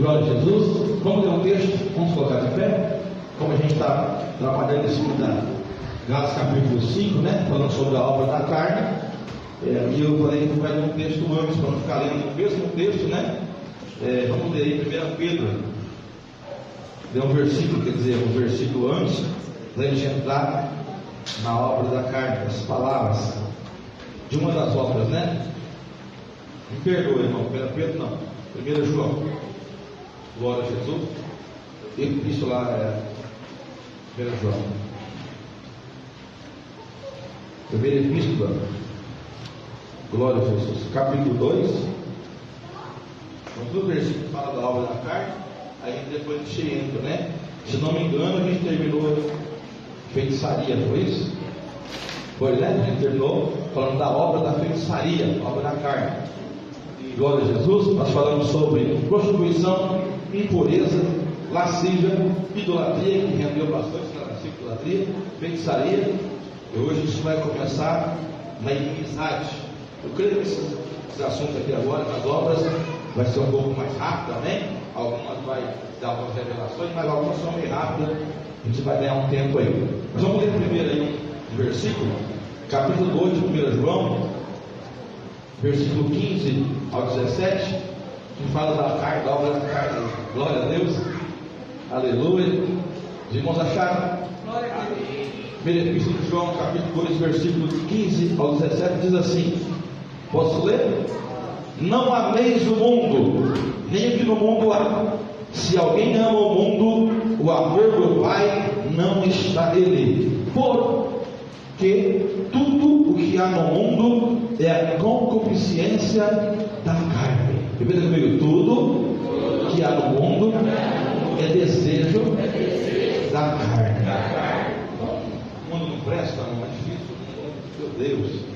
Glória a Jesus. Vamos ler um texto, vamos colocar de pé. Como a gente está trabalhando em cima da Gálatas capítulo 5, né? Falando sobre a obra da carne. E eu falei que vai ler um texto antes, para não ficar lendo o mesmo texto, né? Vamos ler aí 1 Pedro. Ler um versículo, quer dizer, um versículo antes, para a gente entrar na obra da carne, as palavras de uma das obras, né? Me perdoe, irmão, 1 Pedro não, 1 João. Glória a Jesus. Isso lá é 1 João. Primeira epístola. Glória a Jesus. Capítulo 2. Então, o versículo que fala da obra da carne. Aí depois a gente entra, né? Se não me engano, a gente terminou feitiçaria, foi isso? Foi, né? A gente terminou falando da obra da feitiçaria, obra da carne. E glória a Jesus. Nós falamos sobre prostituição, impureza, lascívia, idolatria, que rendeu bastante na lascívia, idolatria, feitiçaria. E hoje a gente vai começar na inimizade. Eu creio que esses assuntos aqui agora, nas obras, vai ser um pouco mais rápido também. Algumas vai dar algumas revelações, mas algumas são meio rápidas. A gente vai ganhar um tempo aí. Mas vamos ler primeiro aí um versículo, capítulo 2 de 1 João, versículo 15 ao 17, que fala da carne, da obra da carne. Glória a Deus. Aleluia. Os irmãos acharam? Glória a Deus. Primeira epístola de João, capítulo 2, versículo 15 ao 17, diz assim: posso ler? Não ameis o mundo, nem o que no mundo há. Se alguém ama o mundo, o amor do Pai não está nele. Porque tudo o que há no mundo é a concupiscência da carne. Repita comigo: tudo que há no mundo é desejo da carne. O mundo não presta, não é difícil. Meu Deus.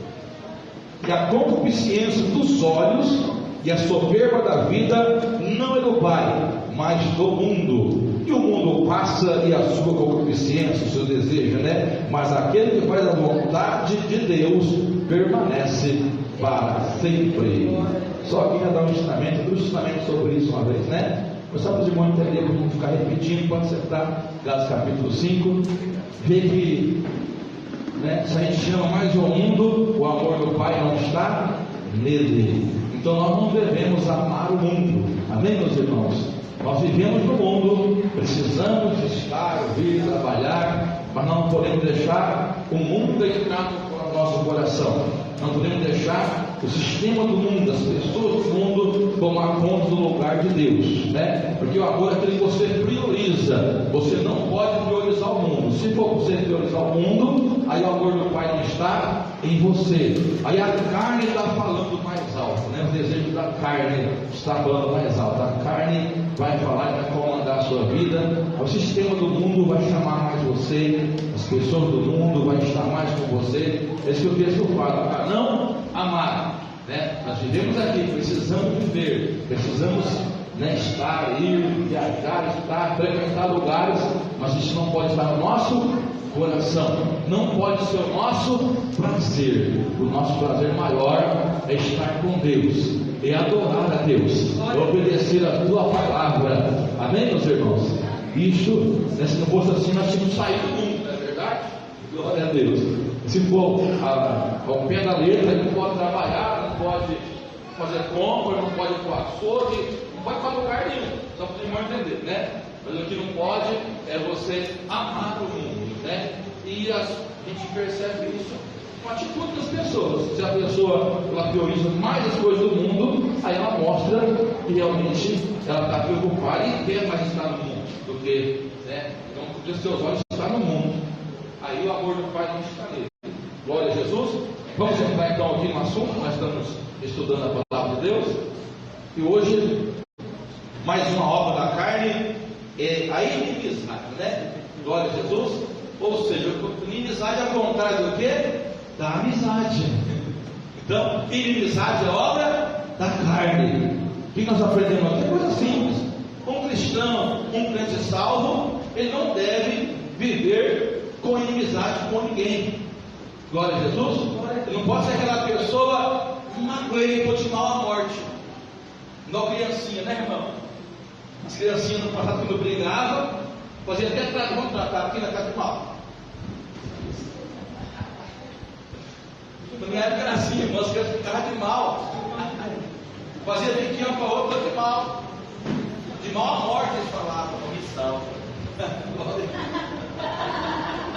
E a concupiscência dos olhos e a soberba da vida não é do Pai, mas do mundo. E o mundo passa e a sua concupiscência, o seu desejo, né? Mas aquele que faz a vontade de Deus permanece para sempre. Só que ia dar um ensinamento sobre isso uma vez, né? Mas só para os irmãos entenderem, para não ficar repetindo, pode acertar Gálatas capítulo 5, vê que, né, se a gente chama mais o mundo, o amor do Pai não está nele. Então nós não devemos amar o mundo. Amém, meus irmãos? Nós vivemos no mundo, precisamos estar, vir, trabalhar, mas não podemos deixar o mundo entrar no nosso coração. Não podemos deixar o sistema do mundo, as pessoas do mundo tomar conta do lugar de Deus, né? Porque o amor é aquele que você prioriza. Você não pode priorizar o mundo. Se for você priorizar o mundo, aí o amor do Pai não está em você. Aí a carne está falando mais alto, né? O desejo da carne está falando mais alto. A carne vai falar e vai comandar a sua vida. O sistema do mundo vai chamar mais você. As pessoas do mundo vão estar mais com você. Esse que o texto fala, para não amar, né? Nós vivemos aqui, precisamos viver, precisamos, né, estar, ir, viajar, estar, frequentar lugares, mas isso não pode estar no nosso coração, não pode ser o nosso prazer. O nosso prazer maior é estar com Deus, é adorar a Deus, é obedecer a tua palavra. Amém, meus irmãos? Isso, né, se não fosse assim, nós tínhamos saído do mundo, não é verdade? Glória a Deus. Se for ao pé da letra, ele não pode trabalhar, não pode fazer compra, não pode ir para o açougue, não pode para lugar nenhum, só para o irmão entender, né? Mas o que não pode é você amar o mundo, né? E a gente percebe isso com a atitude das pessoas. Se a pessoa ela prioriza mais as coisas do mundo, aí ela mostra que realmente ela está preocupada e quer mais estar no mundo do que, né? Então, porque os seus olhos estão no mundo. Aí o amor do Pai não está nele. Glória a Jesus. Vamos entrar então aqui no assunto. Nós estamos estudando a palavra de Deus. E hoje, mais uma obra da carne é a inimizade, né? Glória a Jesus. Ou seja, inimizade é o contrário do que? Da amizade. Então, inimizade é obra da carne. O que nós aprendemos aqui? Coisa simples. Um cristão, um crente salvo, ele não deve viver com inimizade com ninguém. Glória a Jesus. Ele não pode ser aquela pessoa magoei, vou te mal à morte. Igual criancinha, né, irmão? As criancinhas no passado, quando brigavam, fazia até tratar, vamos tratar aqui na casa de mal. Na minha época era assim, irmãos, que ficavam de mal. Fazia biquinha para outra de mal. De mal à morte, eles falavam, missão.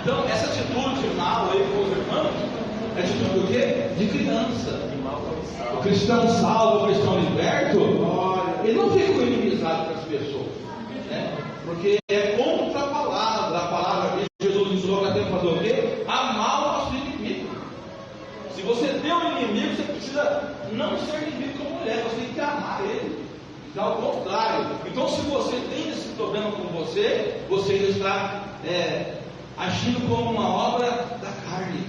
Então, essa atitude de mal aí com os irmãos, é atitude do quê? De criança. O cristão salvo, o cristão liberto, ele não fica com inimizade com as pessoas, né? Porque é contra a palavra que Jesus ensinou que tem que fazer o quê? Amar o nosso inimigo. Se você tem um inimigo, você precisa não ser inimigo como mulher, você tem que amar ele. Então, ao contrário. Então, se você tem esse problema com você, você está agindo como uma obra da carne.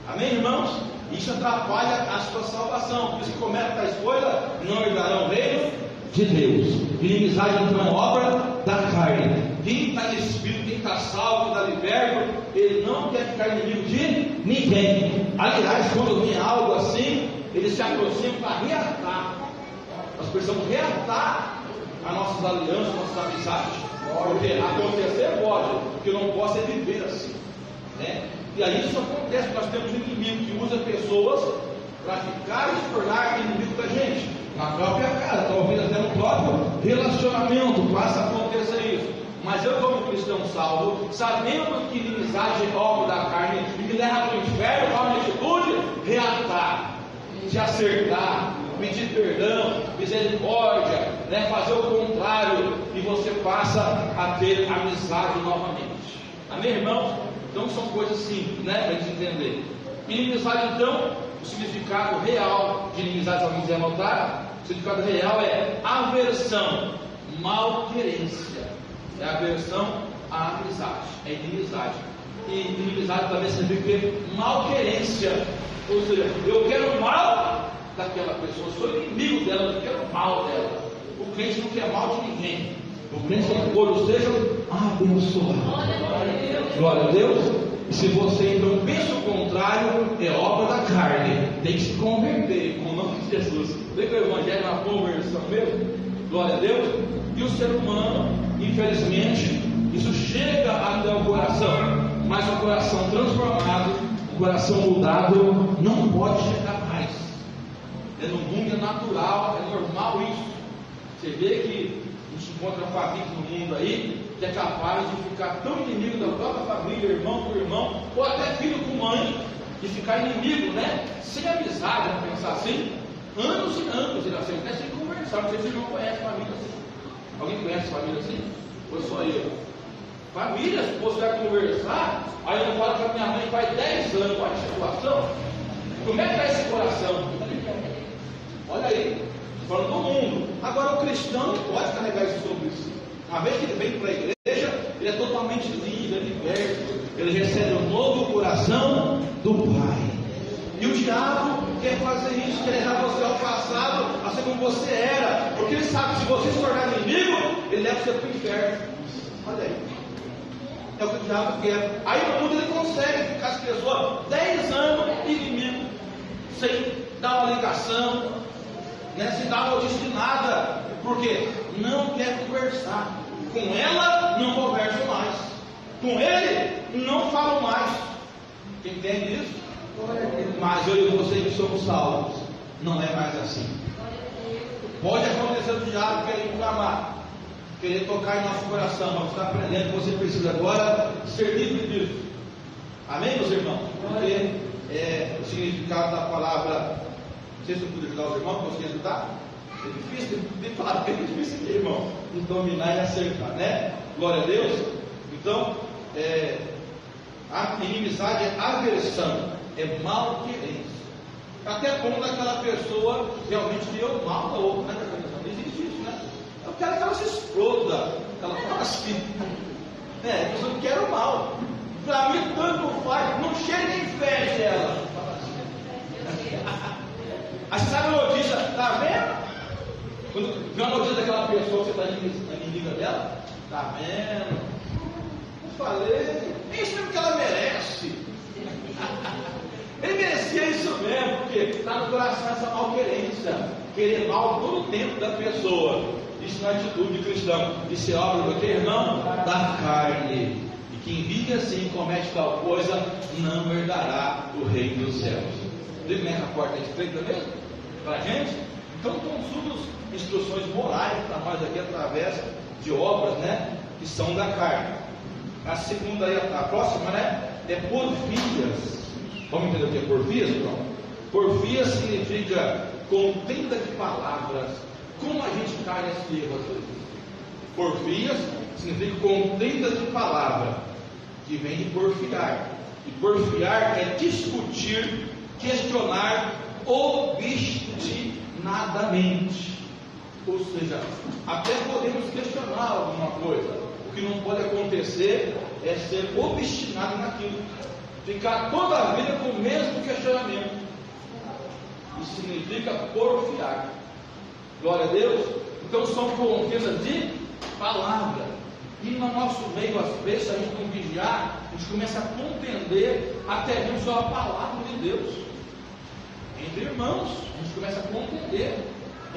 Amém, irmãos? Isso atrapalha a sua salvação. Por isso que começa a escolha, não herdarão o reino de Deus. Inimizade então é obra da carne. Quem está no Espírito, quem está salvo, quem está liberto, ele não quer ficar inimigo de ninguém. Aliás, quando vem algo assim, ele se aproxima para reatar. Nós precisamos reatar as nossas alianças, nossas amizades. Porque acontecer pode, o que eu não posso é viver assim, né? E aí isso acontece, nós temos um inimigo que usa pessoas para ficar e se tornar inimigo da gente, na própria casa, talvez até no próprio relacionamento, passa a acontecer isso. Mas eu, como cristão salvo, sabendo que inimizade é obra da carne e que leva para o inferno, qual a minha atitude? Reatar, se acertar, pedir perdão, misericórdia, né? Fazer o contrário, e você passa a ter amizade novamente. Amém, irmãos? Então são coisas simples, né? Para a gente entender. Inimizade, então, o significado real de inimizade, se alguém quiser anotar, o significado real é aversão, malquerência. É aversão à amizade, é inimizade. E inimizade também significa malquerência, ou seja, eu quero mal daquela pessoa, sou inimigo dela, eu quero mal dela. O crente não quer mal de ninguém. O crente tem que todos sejam abençoados. Glória a Deus. E se você então pensa o contrário, é obra da carne. Tem que se converter com o nome de Jesus. Vê que o Evangelho é uma conversão mesmo. Glória a Deus. E o ser humano, infelizmente, isso chega até o coração. Mas o coração transformado, o coração mudado, não pode chegar mais. No mundo é natural, é normal isso. Você vê que a gente encontra famílias no mundo aí que é capaz de ficar tão inimigo da própria família, irmão por irmão, ou até filho com mãe, de ficar inimigo, né? Sem amizade, vamos pensar assim, anos e anos, ele assim, até sem conversar. Não sei se vocês não conhecem família assim. Alguém conhece família assim? Ou só eu? Família, se você vai conversar, aí eu falo que a minha mãe faz 10 anos, olha a situação. Como é que está esse coração? Olha aí, falando do mundo. Agora o cristão não pode carregar isso sobre si. Uma vez que ele vem para a igreja, ele é totalmente livre, é liberto. Ele recebe um novo coração do Pai. E o diabo quer fazer isso, quer levar você ao passado, assim como você era. Porque ele sabe que se você se tornar inimigo, ele leva você para o inferno. Olha aí. É o que o diabo quer. Aí no mundo ele consegue ficar as pessoas 10 anos inimigo, sem dar uma ligação, né, sem dar notícia de nada, porque não quer conversar. Com ela não converso mais, com ele não falo mais. Quem entende isso? Mas eu e você que somos salvos, não é mais assim. Pode acontecer do diabo querer inflamar, querer tocar em nosso coração, mas você está aprendendo que você precisa agora ser livre disso. Amém, meus irmãos? Porque o significado da palavra. Não sei se eu pude ajudar os irmãos, consegui ajudar? É difícil, tem que falar que é difícil aqui, irmão, de dominar e acertar, né? Glória a Deus. Então, a inimizade é aversão, é malquerência. Até ponto daquela pessoa realmente deu mal da outra, né? Não existe isso, né? Eu quero que ela se exploda, que ela fala assim, né? Eu não quero mal. Para mim, tanto faz, não chega nem fecha ela. Aí você sabe a notícia, tá vendo? Quando vê a notícia daquela pessoa que você está inimiga dela, tá vendo? Eu falei, é isso mesmo que ela merece. Ele merecia isso mesmo, porque está no coração essa malquerência, querer mal todo o tempo da pessoa. Isso não é atitude de cristão. Isso é obra do que, irmão? Da carne. E quem vive assim, comete tal coisa, não herdará o reino dos céus. Viu como é que a porta é estreita mesmo? Para a gente? Então estão surdas instruções morais para nós aqui através de obras, né? Que são da carne. A segunda aí, a próxima, né? É porfias. Vamos entender o que é porfias, então? Porfia significa contenda de palavras. Como a gente cai nesse erro às vezes? Porfias significa contenda de palavra, que vem de porfiar. E porfiar é discutir, questionar obstinadamente. Ou seja, até podemos questionar alguma coisa. O que não pode acontecer é ser obstinado naquilo, ficar toda a vida com o mesmo questionamento. Isso significa porfiar. Glória a Deus. Então são contendas de palavra. E no nosso meio, às vezes, se a gente não vigiar, a gente começa a contender até mesmo só a palavra de Deus. Entre irmãos, a gente começa a contender.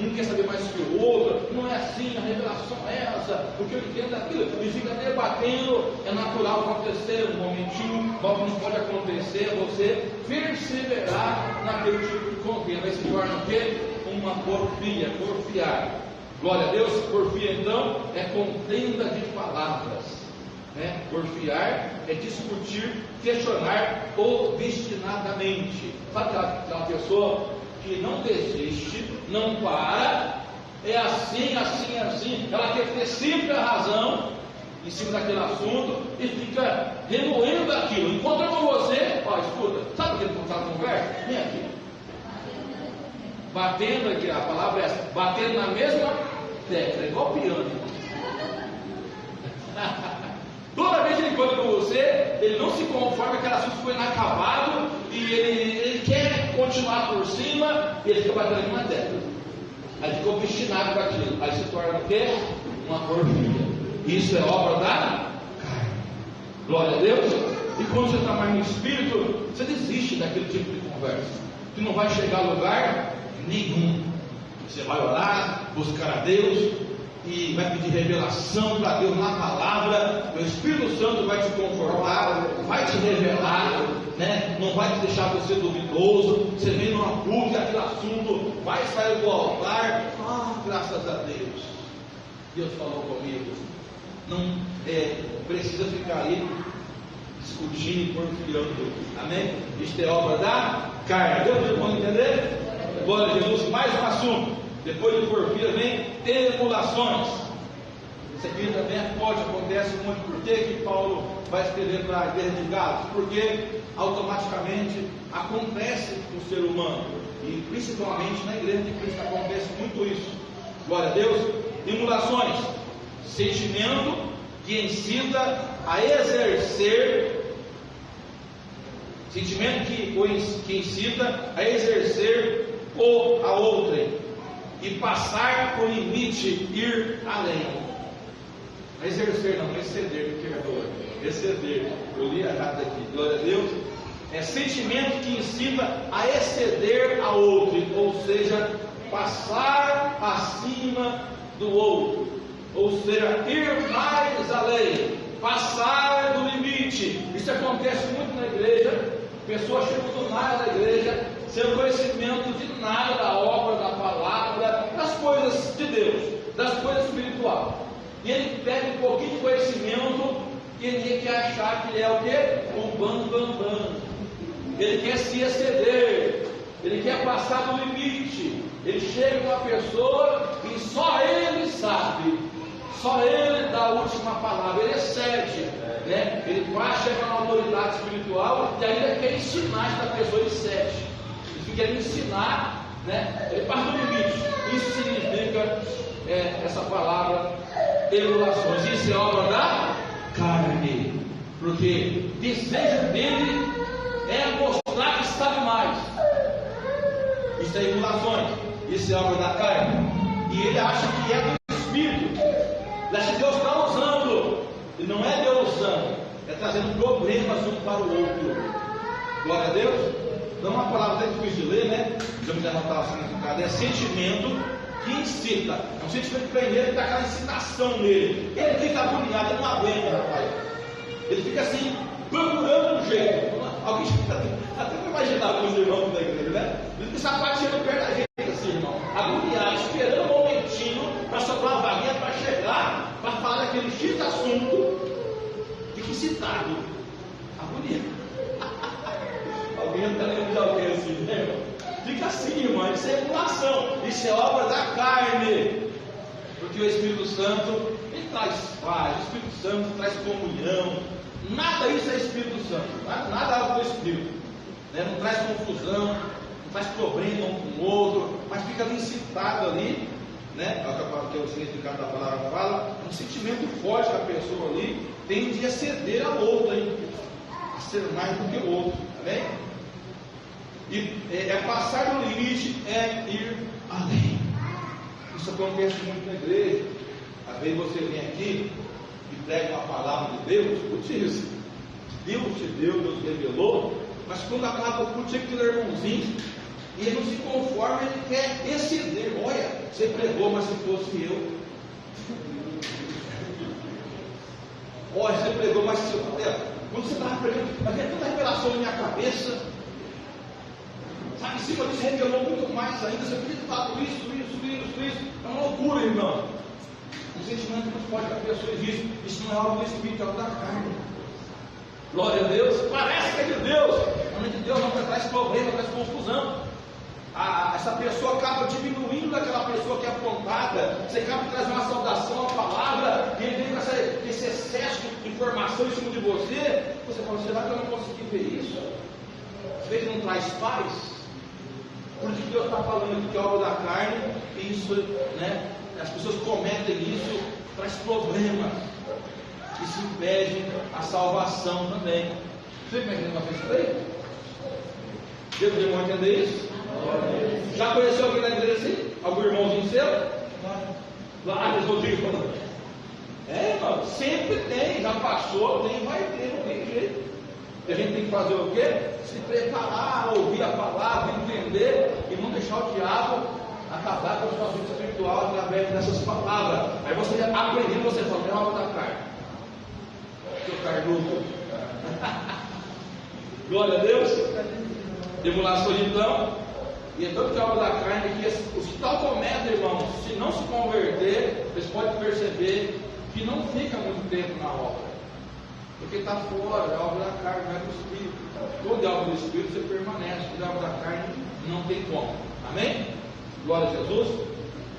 Um quer saber mais que o outro, não é assim, a revelação é essa, porque eu entendo aquilo, e fica debatendo. É natural acontecer um momentinho, mas o que não pode acontecer é você perseverar naquele tipo de contenda. Aí se torna o quê? Uma porfia, porfiar. Glória a Deus. Porfia então é contenda de palavras, né? Porfiar é discutir, questionar obstinadamente. Sabe aquela pessoa que não desiste, não para, é assim, ela quer ter sempre a razão em cima daquele assunto e fica remoendo aquilo. Encontra com você, ó, escuta, sabe o que ele está na conversa? Vem aqui. Batendo aqui, a palavra é essa, batendo na mesma tecla, igual piano. Toda vez que ele encontra com você, ele não se conforma que aquele assunto foi inacabado e ele quer continuar por cima e ele fica batendo uma tecla. Aí fica obstinado com aquilo. Aí se torna o quê? Uma porfia. Isso é obra da carne. Glória a Deus. E quando você está mais no espírito, você desiste daquele tipo de conversa, que não vai chegar a lugar nenhum. Você vai orar, buscar a Deus e vai pedir revelação para Deus na palavra. O Espírito Santo vai te confortar, vai te revelar, né? Não vai te deixar você duvidoso. Você vem numa culto e aquele assunto vai sair do altar. Graças a Deus, Deus falou comigo. Não precisa ficar aí discutindo e porfiando. Amém? Isto é obra da carne. Deus pode entender? Glória a Jesus. Mais um assunto. Depois de porfia vem emulações. Isso aqui também pode, acontece muito. Por que Paulo vai escrever para a igreja de Gálatas? Porque automaticamente acontece com o ser humano, e principalmente na igreja de Cristo acontece muito isso. Glória a Deus. Emulações, sentimento que incita a exercer, sentimento que incita a exercer ou a outrem, e passar por limite, ir além. Exercer, não, exceder, que perdoa. Exceder, eu li errado aqui, glória a Deus. É sentimento que incita a exceder a outro, ou seja, passar acima do outro, ou seja, ir mais além, passar do limite. Isso acontece muito na igreja. Pessoas chegam do nada da igreja, sem conhecimento de nada da obra, da palavra, das coisas de Deus, das coisas espirituais. E ele pega um pouquinho de conhecimento e ele quer achar que ele é o quê? O bam. Ele quer se exceder, ele quer passar do limite. Ele chega com uma pessoa e só ele sabe, só ele dá a última palavra, ele excede, né? Ele vai chegar na autoridade espiritual e ainda quer ensinar essa pessoa, ele excede, ele fica querendo ensinar, né? Ele passa do limite. Isso significa essa palavra emulações. Isso é obra da carne, porque desejo dele é mostrar que sabe mais. Isso é emulações. Isso é obra da carne. E ele acha que é do Espírito. Ele acha que Deus está usando. E não é Deus usando, é trazendo problemas um para o outro. Glória a Deus. Então, uma palavra até difícil de ler, né? Vamos anotar o significado. É sentimento que incita. É um sentimento primeiro que dá aquela incitação nele. Ele fica agoniado, ele não aguenta, rapaz. Ele fica assim, procurando um jeito. Alguém até vou imaginar com os irmãos da igreja, né? Ele fica sapateando perto da gente, assim, irmão. Agoniado, esperando um momentinho para sobrar uma vaguinha para chegar, para falar daquele X assunto. Fica excitado. Agoniado. Alguém está lembrando de alguém assim, né, irmão? Fica assim, irmão. Isso é emulação. Isso é obra da carne. Porque o Espírito Santo, ele traz paz. O Espírito Santo traz comunhão. Nada isso é Espírito Santo. Nada é algo do Espírito. Né? Não traz confusão. Não traz problema um com o outro. Mas fica ali incitado ali. Né? Que é o significado da palavra fala. Um sentimento forte que a pessoa ali tende a ceder ao outro. Hein? A ser mais do que o outro. Amém? E passar do limite é ir além. Isso acontece muito na igreja. Às vezes você vem aqui e prega uma palavra de Deus, escute isso. Deus te deu, Deus revelou, mas quando acaba o culto, chega aquele irmãozinho e ele não se conforma, ele quer exceder. Olha, você pregou, mas se fosse eu. Olha, você pregou, mas se eu puder. Quando você estava pregando, mas tem tanta revelação na minha cabeça. Sabe, em cima disso revelou muito mais ainda. Você podia ter falado isso. É uma loucura, irmão. Um sentimento muito forte que a pessoa existe. Isso não é algo do Espírito, é algo da carne. Glória a Deus. Parece que é de Deus. Mas não é de Deus, não traz problema, traz confusão. Essa pessoa acaba diminuindo daquela pessoa que é apontada. Você acaba de trazer uma saudação, uma palavra, e ele vem com esse excesso de informação em cima de você. Você fala, será que eu não consegui ver isso? Às vezes não traz paz. Por isso que Deus está falando aqui que é obra da carne, e isso, né? As pessoas cometem isso, traz problemas, isso impede a salvação também. Você como é que ele não fez isso aí? Deus deu a entender isso? Já conheceu alguém da igreja assim? Algum irmãozinho seu? Lá, Rodrigo falando. Irmão, sempre tem, já passou, tem, vai ter, não tem jeito. A gente tem que fazer o quê? Se preparar, ouvir a palavra, entender e não deixar o diabo acabar com a sua vida espiritual através dessas palavras. Aí você aprendendo, você fala, é obra da carne. Seu carnudo. Glória a Deus. Emulações então. E é tanto que a obra da carne que os que tal cometem, irmãos, se não se converter, vocês podem perceber que não fica muito tempo na obra. Porque está fora, é obra da carne, não é do Espírito. Quando é obra do Espírito, você permanece. Quando é obra da carne, não tem como. Amém? Glória a Jesus.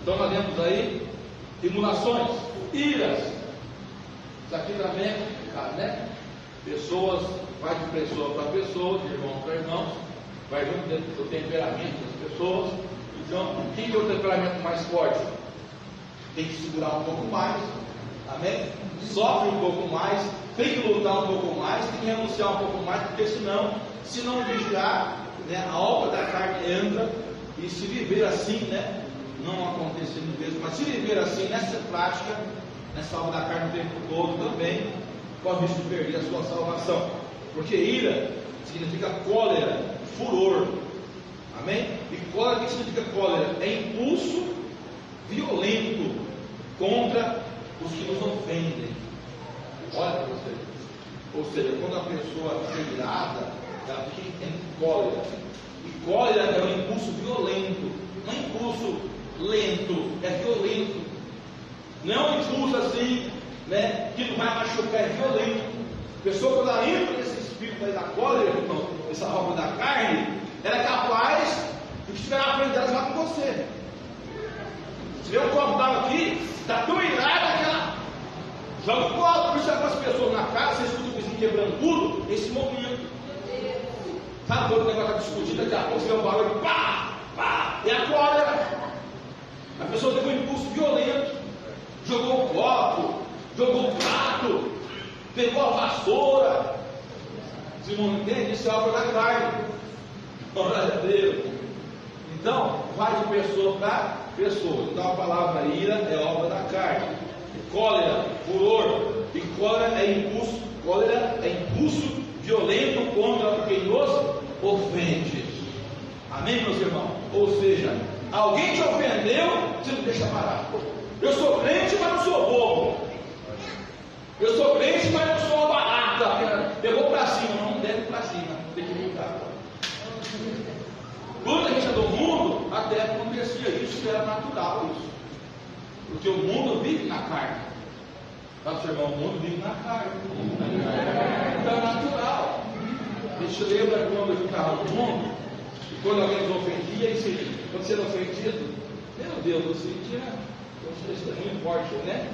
Então nós temos aí emulações, iras. Isso aqui também é complicado, né? Pessoas, vai de pessoa para pessoa, de irmão para irmão, vai junto dentro do temperamento das pessoas. Então, quem tem o temperamento mais forte tem que segurar um pouco mais. Amém? Sofre um pouco mais, tem que lutar um pouco mais, tem que renunciar um pouco mais, porque senão, se não vigiar, né, a obra da carne entra, e se viver assim, né, não acontecendo mesmo, mas se viver assim nessa prática, nessa obra da carne o tempo todo também, corre o risco de perder a sua salvação. Porque ira significa cólera, furor. Amém? E cólera, o que significa cólera? É impulso violento contra os que nos ofendem. Olha para você. Ou seja, quando a pessoa fica irada, ela fica em cólera. E cólera é um impulso violento. Não é impulso lento, é violento. Não é um impulso assim, né, que não vai machucar, é violento. A pessoa, quando ela entra nesse espírito aí da cólera, essa obra da carne, ela é capaz de que estiver na frente dela, vai com você. Se vê um copo d'água aqui, está tão irada que ela joga o copo, puxa para as pessoas na cara, você escuta o vizinho quebrando tudo, esse momento. Sabe quando o negócio está discutido, daqui a pouco você vê um barulho, pá, pá, e a cólera. A pessoa teve um impulso violento, jogou o copo, jogou o prato, pegou a vassoura. Se não entende, isso é obra da carne. Glória a Deus. Então, vai de pessoa para pessoa. Então a palavra ira é obra da carne. Cólera, furor. E cólera é impulso violento contra quem nos ofende. Amém, meus irmãos? Ou seja, alguém te ofendeu, você não deixa parar. Eu sou crente, mas não sou bobo. Eu sou crente, mas não sou uma barata. Eu vou para cima, não deve ir para cima, tem que mudar. Quando a gente é do mundo, até acontecia isso, era natural isso. Porque o mundo vive na carne. Fala, seu irmão, o mundo vive na carne. Então é natural. A gente lembra quando a gente estava no mundo, e quando alguém nos ofendia, e quando você era ofendido, meu Deus, eu sentia um testemunho forte, né?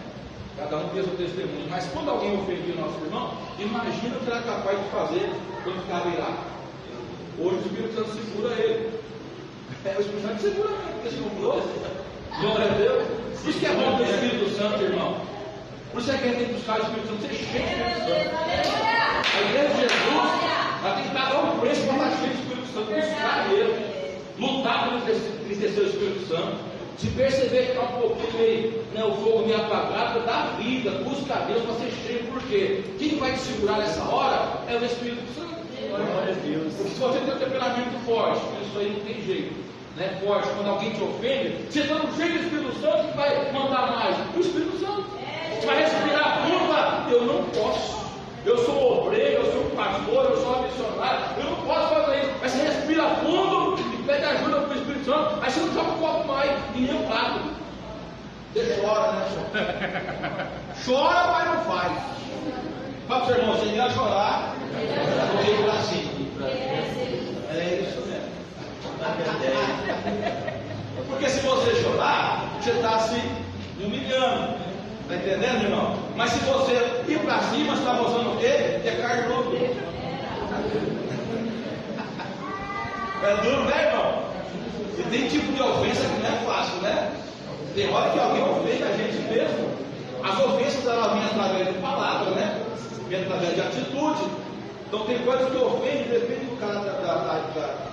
Cada um tem o seu testemunho. Mas quando alguém ofendia o nosso irmão, imagina o que ele era capaz de fazer quando ficava irado. Hoje o Espírito Santo segura ele. O Espírito Santo segura ele, porque se comprou. Glória a Deus. Por isso que é bom ter o Espírito Santo, irmão. Por isso é que a gente tem que buscar o Espírito Santo, ser cheio do Espírito Santo. A igreja de Jesus, ela tem que pagar um preço para estar cheio do Espírito Santo, buscar ele, lutar para entristecer o Espírito Santo. Se perceber que está um pouquinho né, o fogo meio apagado, dá vida, busca a Deus para ser cheio, por quê? Quem vai te segurar nessa hora é o Espírito Santo. Porque se você tem um temperamento forte, isso aí não tem jeito, né? Forte, quando alguém te ofende, você está no cheio do Espírito Santo, que vai mandar mais? O Espírito Santo. Você vai respirar fundo, eu não posso. Eu sou obreiro, eu sou um pastor, eu sou um missionário, eu não posso fazer isso. Mas você respira fundo e pede ajuda para o Espírito Santo, aí você não joga um copo mais e nem um prato. Você chora, né? Chora, mas não faz. Fala para o seu irmão, você ia chorar, correr para cima. É isso mesmo. Porque se você chorar, você está se humilhando. Está entendendo, irmão? Mas se você ir para cima, você está mostrando o quê? Que é carnudo. É duro, né, irmão? E tem tipo de ofensa que não é fácil, né? Tem hora que alguém ofende a gente mesmo. As ofensas elas vêm através de palavras, né? Vêm através de atitude. Então tem coisas que ofendem, depende do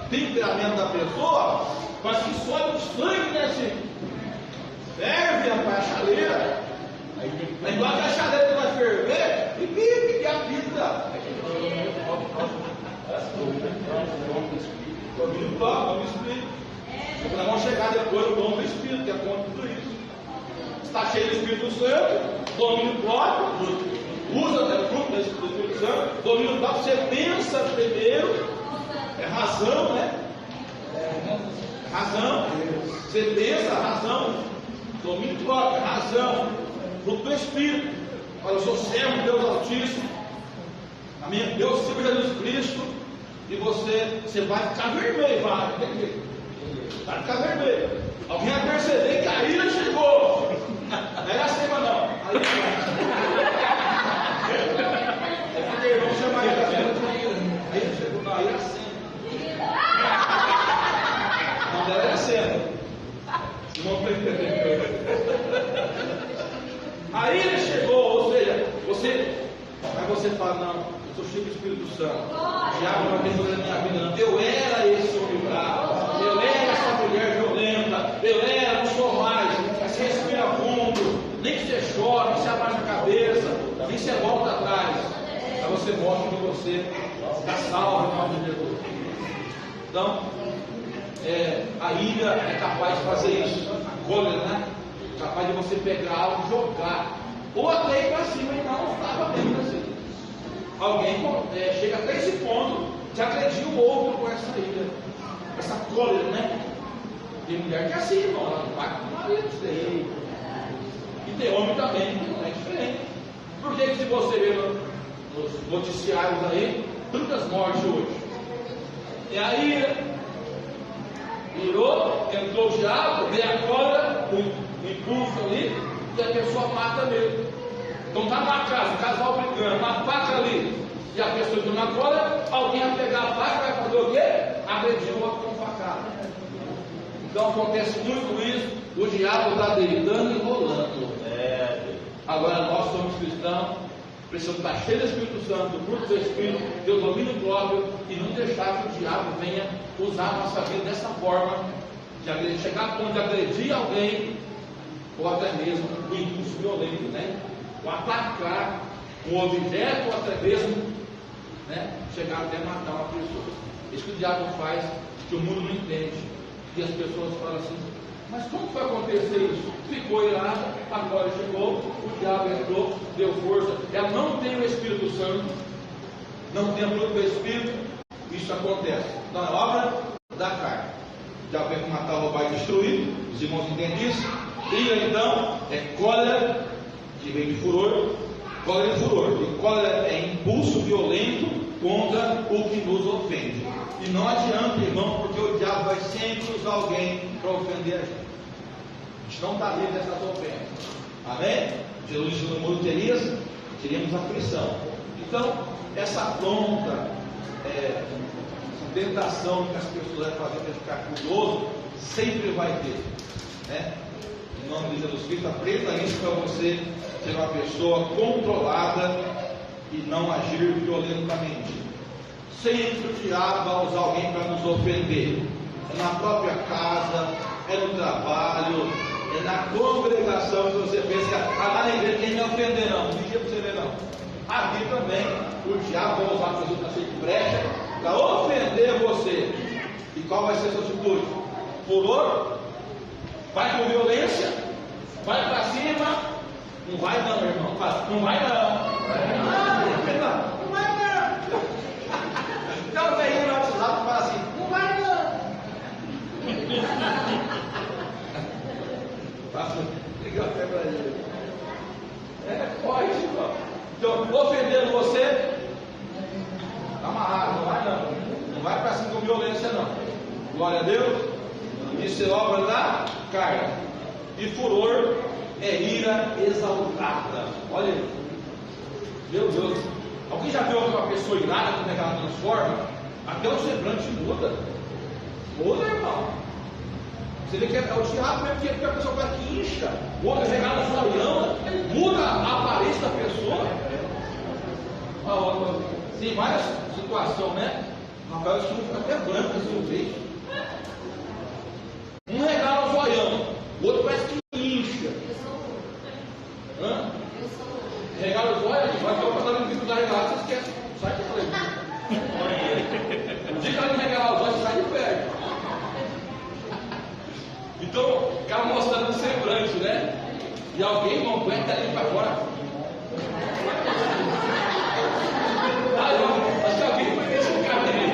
temperamento da pessoa, mas que sobe o sangue, né, assim? Ferve a chaleira. Igual que a chaleira vai ferver, e pique, que é a vida. Domínio próprio, domínio espírito. Nós vamos chegar depois no dom do Espírito, que é contra tudo isso. Está cheio do Espírito Santo, domínio próprio, usa o fruto do Espírito Santo, domínio próprio, você pensa primeiro, é razão, né? Razão, você pensa, razão, domínio próprio, razão, fruto do Espírito. Olha, eu sou servo de Deus Altíssimo, amém? Deus, Senhor Jesus Cristo, e você vai ficar vermelho, vai, vai ficar vermelho. Alguém vai perceber que a ira chegou. Não é assim, mas não. Aí é porque irmão chama ele a ira chegou, não, a ira acende. Não dela é acende. Não foi entender. A ira chegou, ou seja, mas você fala, não, eu sou cheio do Espírito Santo. Diabo não tem poder na minha vida, não. Eu era esse homem bravo, eu era essa mulher violenta, eu era, não sou mais. Mas você respira fundo, nem que você chora, nem que você abaixa a cabeça, nem que você volta atrás. Aí você mostra que você está salvo em nome de Jesus. Então, a ira é capaz de fazer isso, a cólera, né? Capaz de você pegar algo e jogar, ou até ir para cima e não estava bem assim. Alguém chega até esse ponto de agredir o outro com essa ira, essa cólera, né? Tem mulher que é assim, irmão, ela não vai com o marido dele. E tem homem também que não é diferente. Por que se você vê nos noticiários aí, tantas mortes hoje? E aí, virou, entrou o diabo, veio a cólera, o impulso ali, e a pessoa mata mesmo. Então está na casa, o casal brigando, uma faca ali, e a pessoa entrou na cólera, alguém vai pegar a faca, vai fazer o quê? Agredir o outro com facada. Então acontece muito isso, o diabo está deitando e enrolando. Agora nós somos cristãos, precisamos estar cheios do Espírito Santo, do fruto do Espírito, ter o domínio próprio e não deixar que o diabo venha usar a nossa vida dessa forma, de chegar a ponto de agredir alguém, ou até mesmo o impulso violento, né? O atacar um objeto, ou até mesmo, né? Chegar até matar uma pessoa. Isso que o diabo faz, que o mundo não entende. E as pessoas falam assim, Mas como foi acontecer isso? Ficou irada, agora chegou, o diabo entrou, deu força. Ela não tem o Espírito Santo, não tem a fruto do Espírito. Isso acontece. Então é obra da carne. O diabo vem matar, roubar e destruir. Os irmãos entendem isso? Ira então é cólera, que vem de furor. Cólera é furor. E cólera é impulso violento contra o que nos ofende. E não adianta, irmão, porque o diabo vai sempre usar alguém para ofender a gente. A gente não está livre dessas ofensas. Amém? Jesus disse: no mundo teríamos aflição. Então, essa afronta, essa tentação que as pessoas vão fazer para ficar curioso, sempre vai ter. Né? Em nome de Jesus Cristo, aprenda isso para você ser uma pessoa controlada e não agir violentamente. Sempre o diabo vai usar alguém para nos ofender. É na própria casa, é no trabalho, é na congregação que você pensa: lá na igreja quem me ofender não, não diga para você ver não. Aqui também o diabo vai usar a pessoa para ser de brecha, para ofender você. E qual vai ser a sua atitude? Furor? Vai com violência? Vai para cima? Não vai não, meu irmão. Não vai não. Não vai não. Então vem no WhatsApp e fala assim: não vai não. Liga até para ele. Pode, irmão. Então, ofendendo você, está amarrado, não vai não. Não vai para cima com violência não. Glória a Deus. Isso é obra da carne. E furor é ira exaltada. Olha aí. Meu Deus. Alguém já viu uma pessoa irada, como é que ela transforma? Até o semblante muda. Muda, irmão. Você vê que é o diabo mesmo, porque a pessoa vai que incha, o outro regala a sua lama, muda a aparência da pessoa. Tem várias situações, né? Rafael fica até branco assim no peito. Um regala o zoião, o outro parece que incha. Regala o zóio, vai ter uma passada no bico da regalada, você esquece. Sai de frente. O dia que ela não regalar o zóio, você sai de perto. Então, o cara mostrando o semblante, né? E alguém não aguenta ali para fora. Acho que alguém foi nesse cara aí.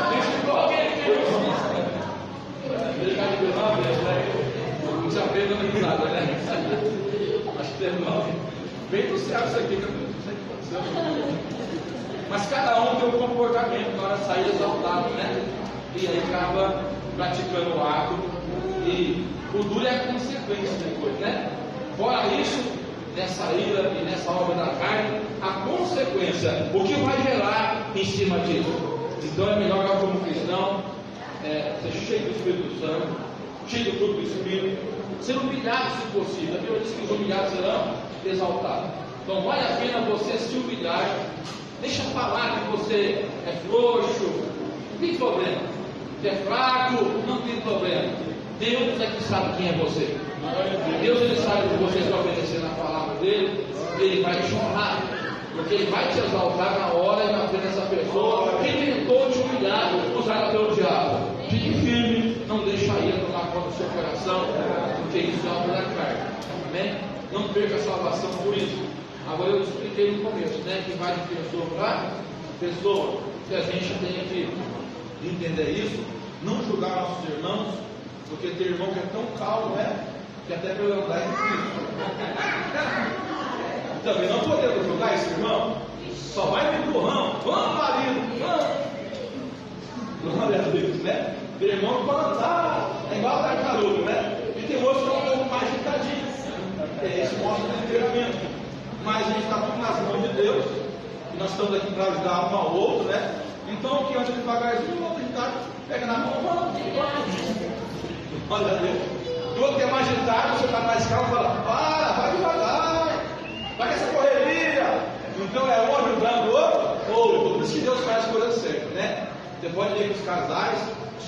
Deixou alguém que ele caiu de nove, né? Não se aprende a nada, né? Acho que teve nove. Bem do céu isso aqui, que eu não sei o que aconteceu. Mas cada um tem um comportamento na hora de sair exaltado, né? E aí acaba praticando o ato. E o duro é a consequência depois, né? Fora isso, nessa ira e nessa obra da carne, a consequência, o que vai gerar em cima disso. Então é melhor nós, como cristão, ser cheio do Espírito Santo, cheio do fruto do Espírito, ser humilhado se possível. A Bíblia diz que os humilhados serão exaltados. Então vale a pena você se humilhar. Deixa falar que você é frouxo, não tem problema. Você é fraco, não tem problema. Deus é que sabe quem é você. Deus, ele sabe que você está obedecendo a palavra dele. Ele vai te honrar, porque ele vai te exaltar na hora e na frente dessa pessoa que tentou te humilhar, usada pelo diabo. Fique firme, não deixe a ira tomar conta do seu coração, porque isso é obra da carne. Amém? Não perca a salvação por isso. Agora eu expliquei no começo, né? Que vai de pessoa para pessoa, que a gente tem que entender isso, não julgar nossos irmãos. Porque tem irmão que é tão calmo, né? Que até para andar é difícil. Também não podemos julgar esse irmão. Só vai no empurrão. Vamos, marido, vamos. Glória a Deus, né? Tem irmão que pode andar, é igual a tartaruga, né? E tem outros que é um pouco mais agitadinho. Esse mostra o temperamento. Mas a gente está tudo nas mãos de Deus. E nós estamos aqui para ajudar um ao outro, né? Então o que anda devagarzinho, o outro agitado, pega na mão, vamos. Olha a Deus. O outro que é mais agitado, você está mais calmo, fala: vai devagar, vai com essa correria. Então é um ajudando o outro. Por isso que Deus faz as coisas certas, né? Você pode ver que os casais,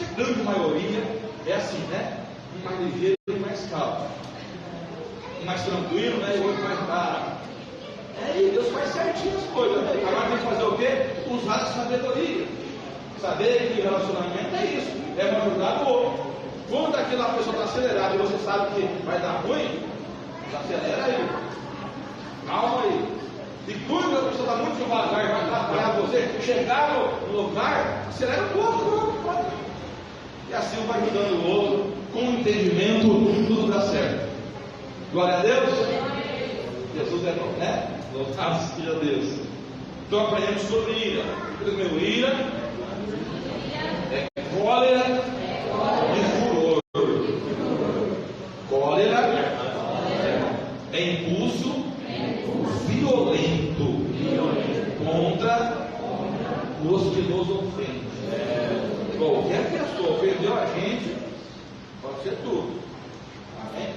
a grande maioria, é assim, né? Um mais ligeiro e mais calmo. Um mais tranquilo, né? E o outro mais bravo. E Deus faz certinho as coisas. Agora tem que fazer o quê? Usar a sabedoria. Saber que relacionamento é isso, é um ajudar o outro. Quando aquela pessoa está acelerada e você sabe que vai dar ruim, acelera aí. Calma aí. E quando a pessoa está muito devagar e vai atrapalhar você, chegar no lugar, acelera um pouco. E assim um vai ajudando o outro, com entendimento, tudo dá certo. Glória a Deus. Jesus é bom, né? Louvado seja Deus. Então aprendemos sobre ira. Primeiro, ira é cólera e furor. Cólera é impulso violento contra os que nos ofendem. Qualquer pessoa ofendeu a gente, pode ser tudo. Amém?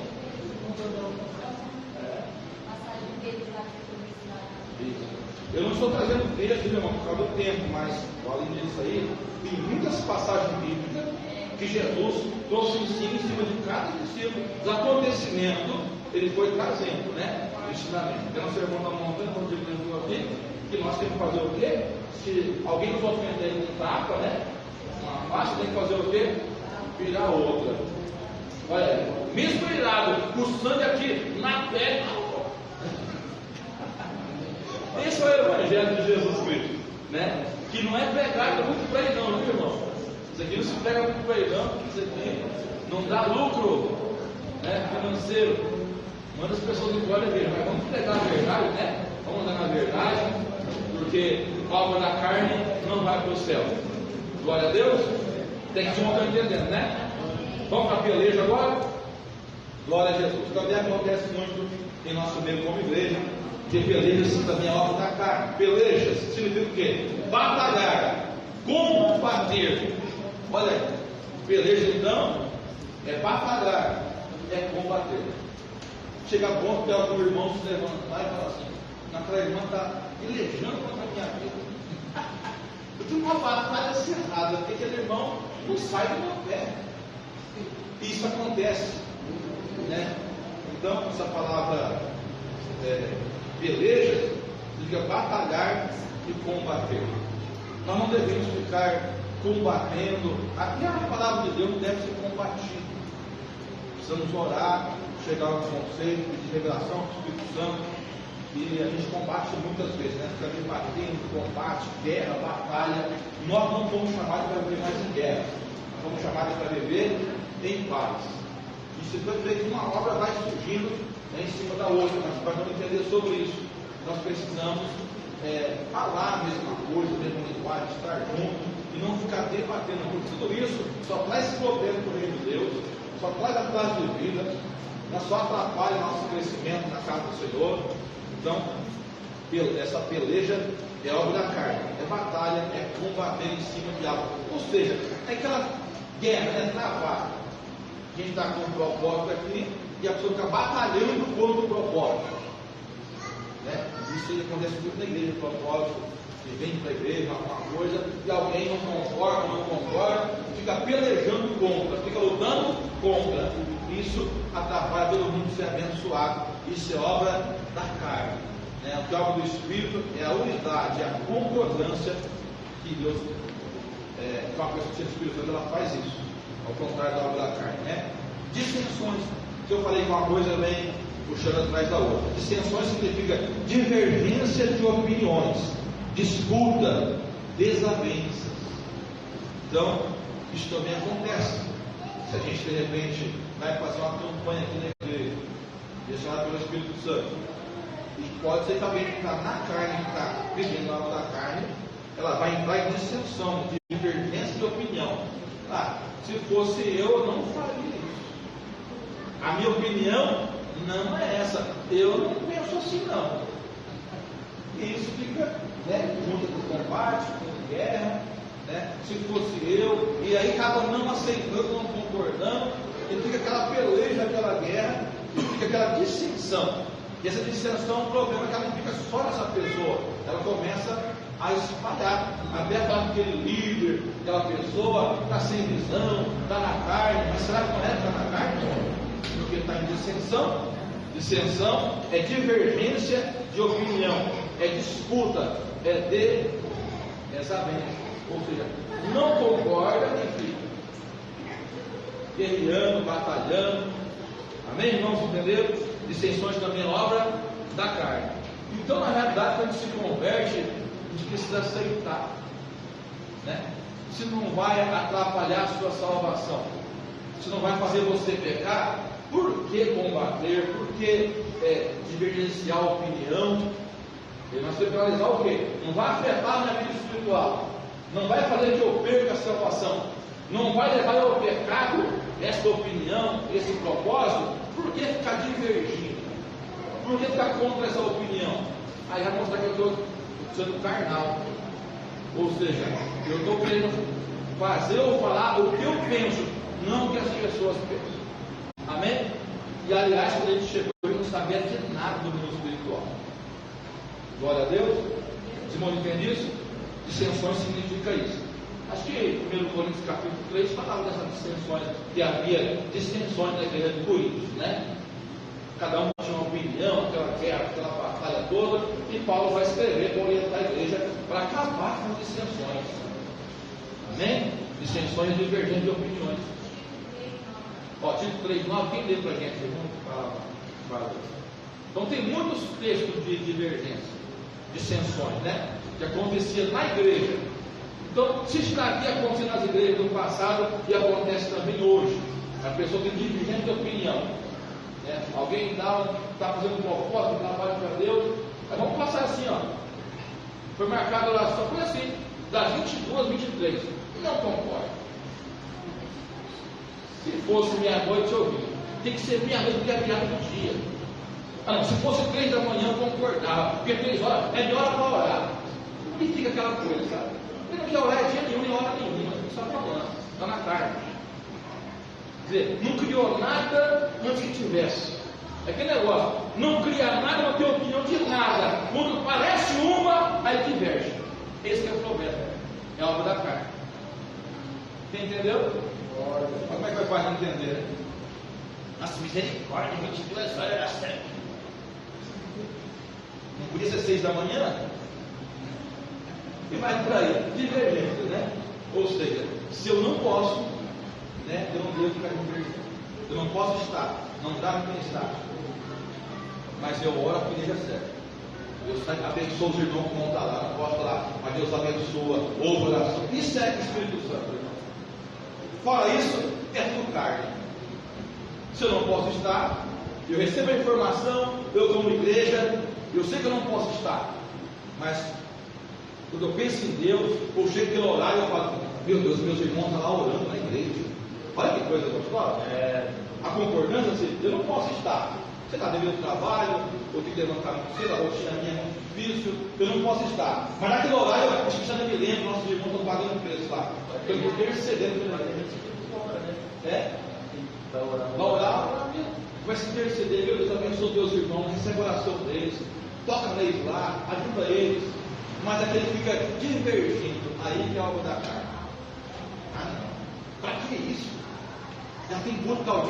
Eu não estou trazendo texto, meu irmão, por causa do tempo, mas além disso aí, tem muitas passagens bíblicas que Jesus trouxe ensino em cima de cada discípulo, dos acontecimentos, ele foi trazendo, né? Ensinamento. Tem um sermão da montanha, como diz aqui, que nós temos que fazer o quê? Se alguém nos ofender com tapa, né? Uma face, tem que fazer o quê? Virar outra. Olha, mesmo irado, o sangue aqui na pele. Esse é o Evangelho de Jesus Cristo, né? Que não é pegado muito bem, não, viu, irmão? Isso aqui não se pega muito bem, não, porque isso aqui não dá lucro, né, financeiro. Manda as pessoas embora ver, mas vamos pregar a verdade, né? Vamos andar na verdade, porque o alvo da carne não vai para o céu. Glória a Deus. Tem que estar entendendo, né? Vamos para a peleja agora? Glória a Jesus. Também acontece muito em nosso meio como igreja. Que pelejas também é obra da carne. Pelejas significa o quê? Batalhar, combater. Olha aí, peleja então é batalhar, é combater. Chega a ponto que algum irmão se levanta lá e fala assim: naquela irmã está pelejando contra a minha vida. Eu tenho uma batalha cerrada, porque aquele irmão não sai do meu pé. Isso acontece, né? Então, essa palavra peleja significa batalhar e combater. Nós não devemos ficar combatendo. Aqui a palavra de Deus não deve ser combatida. Precisamos orar, chegar ao conceito, pedir revelação do Espírito Santo. E a gente combate muitas vezes, né? Fica debatendo, combate, guerra, batalha. Nós não fomos chamados para viver mais em guerra. Nós fomos chamados para viver em paz. E se foi feito uma obra, vai surgindo em cima da outra, mas para não entender sobre isso, nós precisamos falar a mesma coisa, a mesma linguagem, estar juntos e não ficar debatendo, porque tudo isso só traz problema para o reino de Deus, só traz atraso de vida, só atrapalha o nosso crescimento na casa do Senhor. Então, essa peleja é obra da carne, é batalha, é combater em cima de algo, ou seja, é aquela guerra, é travar. A gente está com um propósito aqui e a pessoa fica batalhando contra o propósito, né? Isso acontece muito na igreja, o propósito que vem para a igreja, alguma coisa, e alguém não concorda, fica pelejando contra, fica lutando contra. Isso atrapalha todo mundo ser abençoado. Isso é obra da carne, né? O que é obra do Espírito é a unidade, é a concordância que Deus, com a pessoa que o Espírito Santo, ela faz isso, ao contrário da obra da carne, né? Dissensões. Se eu falei uma coisa, vem puxando atrás da outra. Dissensões significa divergência de opiniões, disputa, desavenças. Então, isso também acontece. Se a gente de repente vai fazer uma campanha aqui na igreja, direcionada pelo Espírito Santo, e pode ser que alguém que está na carne, que está vivendo algo da carne, ela vai entrar em dissensão, divergência de opinião. Se fosse eu não faria isso. A minha opinião não é essa. Eu não penso assim, não. E isso fica, né, junto com combate, com guerra, né? Se fosse eu, e aí cada um não aceitando, não concordando, e fica aquela peleja, aquela guerra, e fica aquela dissensão. E essa dissensão, o problema é que ela não fica só nessa pessoa, ela começa a espalhar, até falar que aquele líder, aquela pessoa está sem visão, está na carne, mas será que não é que está na carne? Porque está em dissensão. Dissensão é divergência de opinião, é disputa, é desavença, ou seja, não concorda e fica. guerreando, batalhando. Amém, irmãos? Entenderam? Dissensões também é obra da carne. Então, na realidade, quando a gente se converte, a gente precisa aceitar, né? Se não vai atrapalhar a sua salvação, se não vai fazer você pecar, por que combater? Por que divergenciar a opinião? Nós temos que analisar o quê? Não vai afetar a minha vida espiritual, não vai fazer que eu perca a salvação, não vai levar ao pecado esta opinião, esse propósito. Por que ficar divergindo? Por que ficar contra essa opinião? Aí vai mostrar que eu estou sendo carnal, ou seja, eu estou querendo fazer ou falar o que eu penso, não o que as pessoas pensam. Amém? E aliás, quando a gente chegou, eu não sabia de nada do mundo espiritual. Glória a Deus. Simão entende isso? Dissensões significa isso. Acho que 1 Coríntios capítulo 3 falava dessas dissensões, que havia dissensões na igreja de Coríntios, né? Cada um tinha uma opinião, aquela guerra, aquela batalha toda, e Paulo vai escrever para orientar a igreja para acabar com as dissensões. Amém? Dissensões e divergências de opiniões. Ó, Tito 3,9, quem lê para a gente? Então tem muitos textos de divergência, dissensões, né? Que acontecia na igreja. Então, se isso daqui aconteceu nas igrejas do passado e acontece também hoje, a pessoa tem divergência de opinião, né? Alguém está fazendo fofoca, trabalho para Deus. Mas vamos passar assim, ó. Foi marcada a oração, foi assim, das 22 às 23. Não concordo. Se fosse meia-noite, eu vi. Tem que ser meia-noite porque é virada do dia. Ah, não, se fosse 3 da manhã, eu concordava. Porque 3 horas é melhor para orar. E fica aquela coisa, sabe? Ele não quer orar dia nenhum e hora nenhuma. Só falando, está na tarde. Quer dizer, não criou nada antes que tivesse. É aquele negócio, não cria nada, não tem opinião de nada. Quando parece uma, aí diverge. Esse é o problema. É a obra da carne. Você entendeu? Como é que vai fazer entender, né? Nossa, misericórdia, 22 horas era certo. Não podia ser 6 da manhã? E mais por aí, divergência, né? Ou seja, se eu não posso, né, eu não devo ficar divergente. Eu não posso estar, não dá para pensar. Mas eu oro a igreja certa. Deus abençoa os irmãos que vão estar lá, não posso falar, mas Deus abençoa, ouve oração. Isso é Espírito Santo, irmão. Fora isso, é tudo carne. Se eu não posso estar, eu recebo a informação, eu como igreja, eu sei que eu não posso estar, mas quando eu penso em Deus, ou chego pelo horário, eu falo, meu Deus, meus irmãos estão lá orando na igreja. Olha que coisa gostosa. A concordância, assim, eu não posso estar. Você está devendo trabalho, ou tem que levantar muito cedo, a rotina minha é muito difícil, eu não posso estar. Mas naquele horário, eu acho que já me lembro, nossos irmãos estão pagando preço lá. Eu estou intercedendo pela gente. Vai orar, vai se interceder, meu Deus, abençoa teus irmãos, recebe a oração deles, toca neles lá, ajuda eles. Mas aquele fica divergindo, aí que é algo da carne. Ah não, para que isso? Já tem culto tal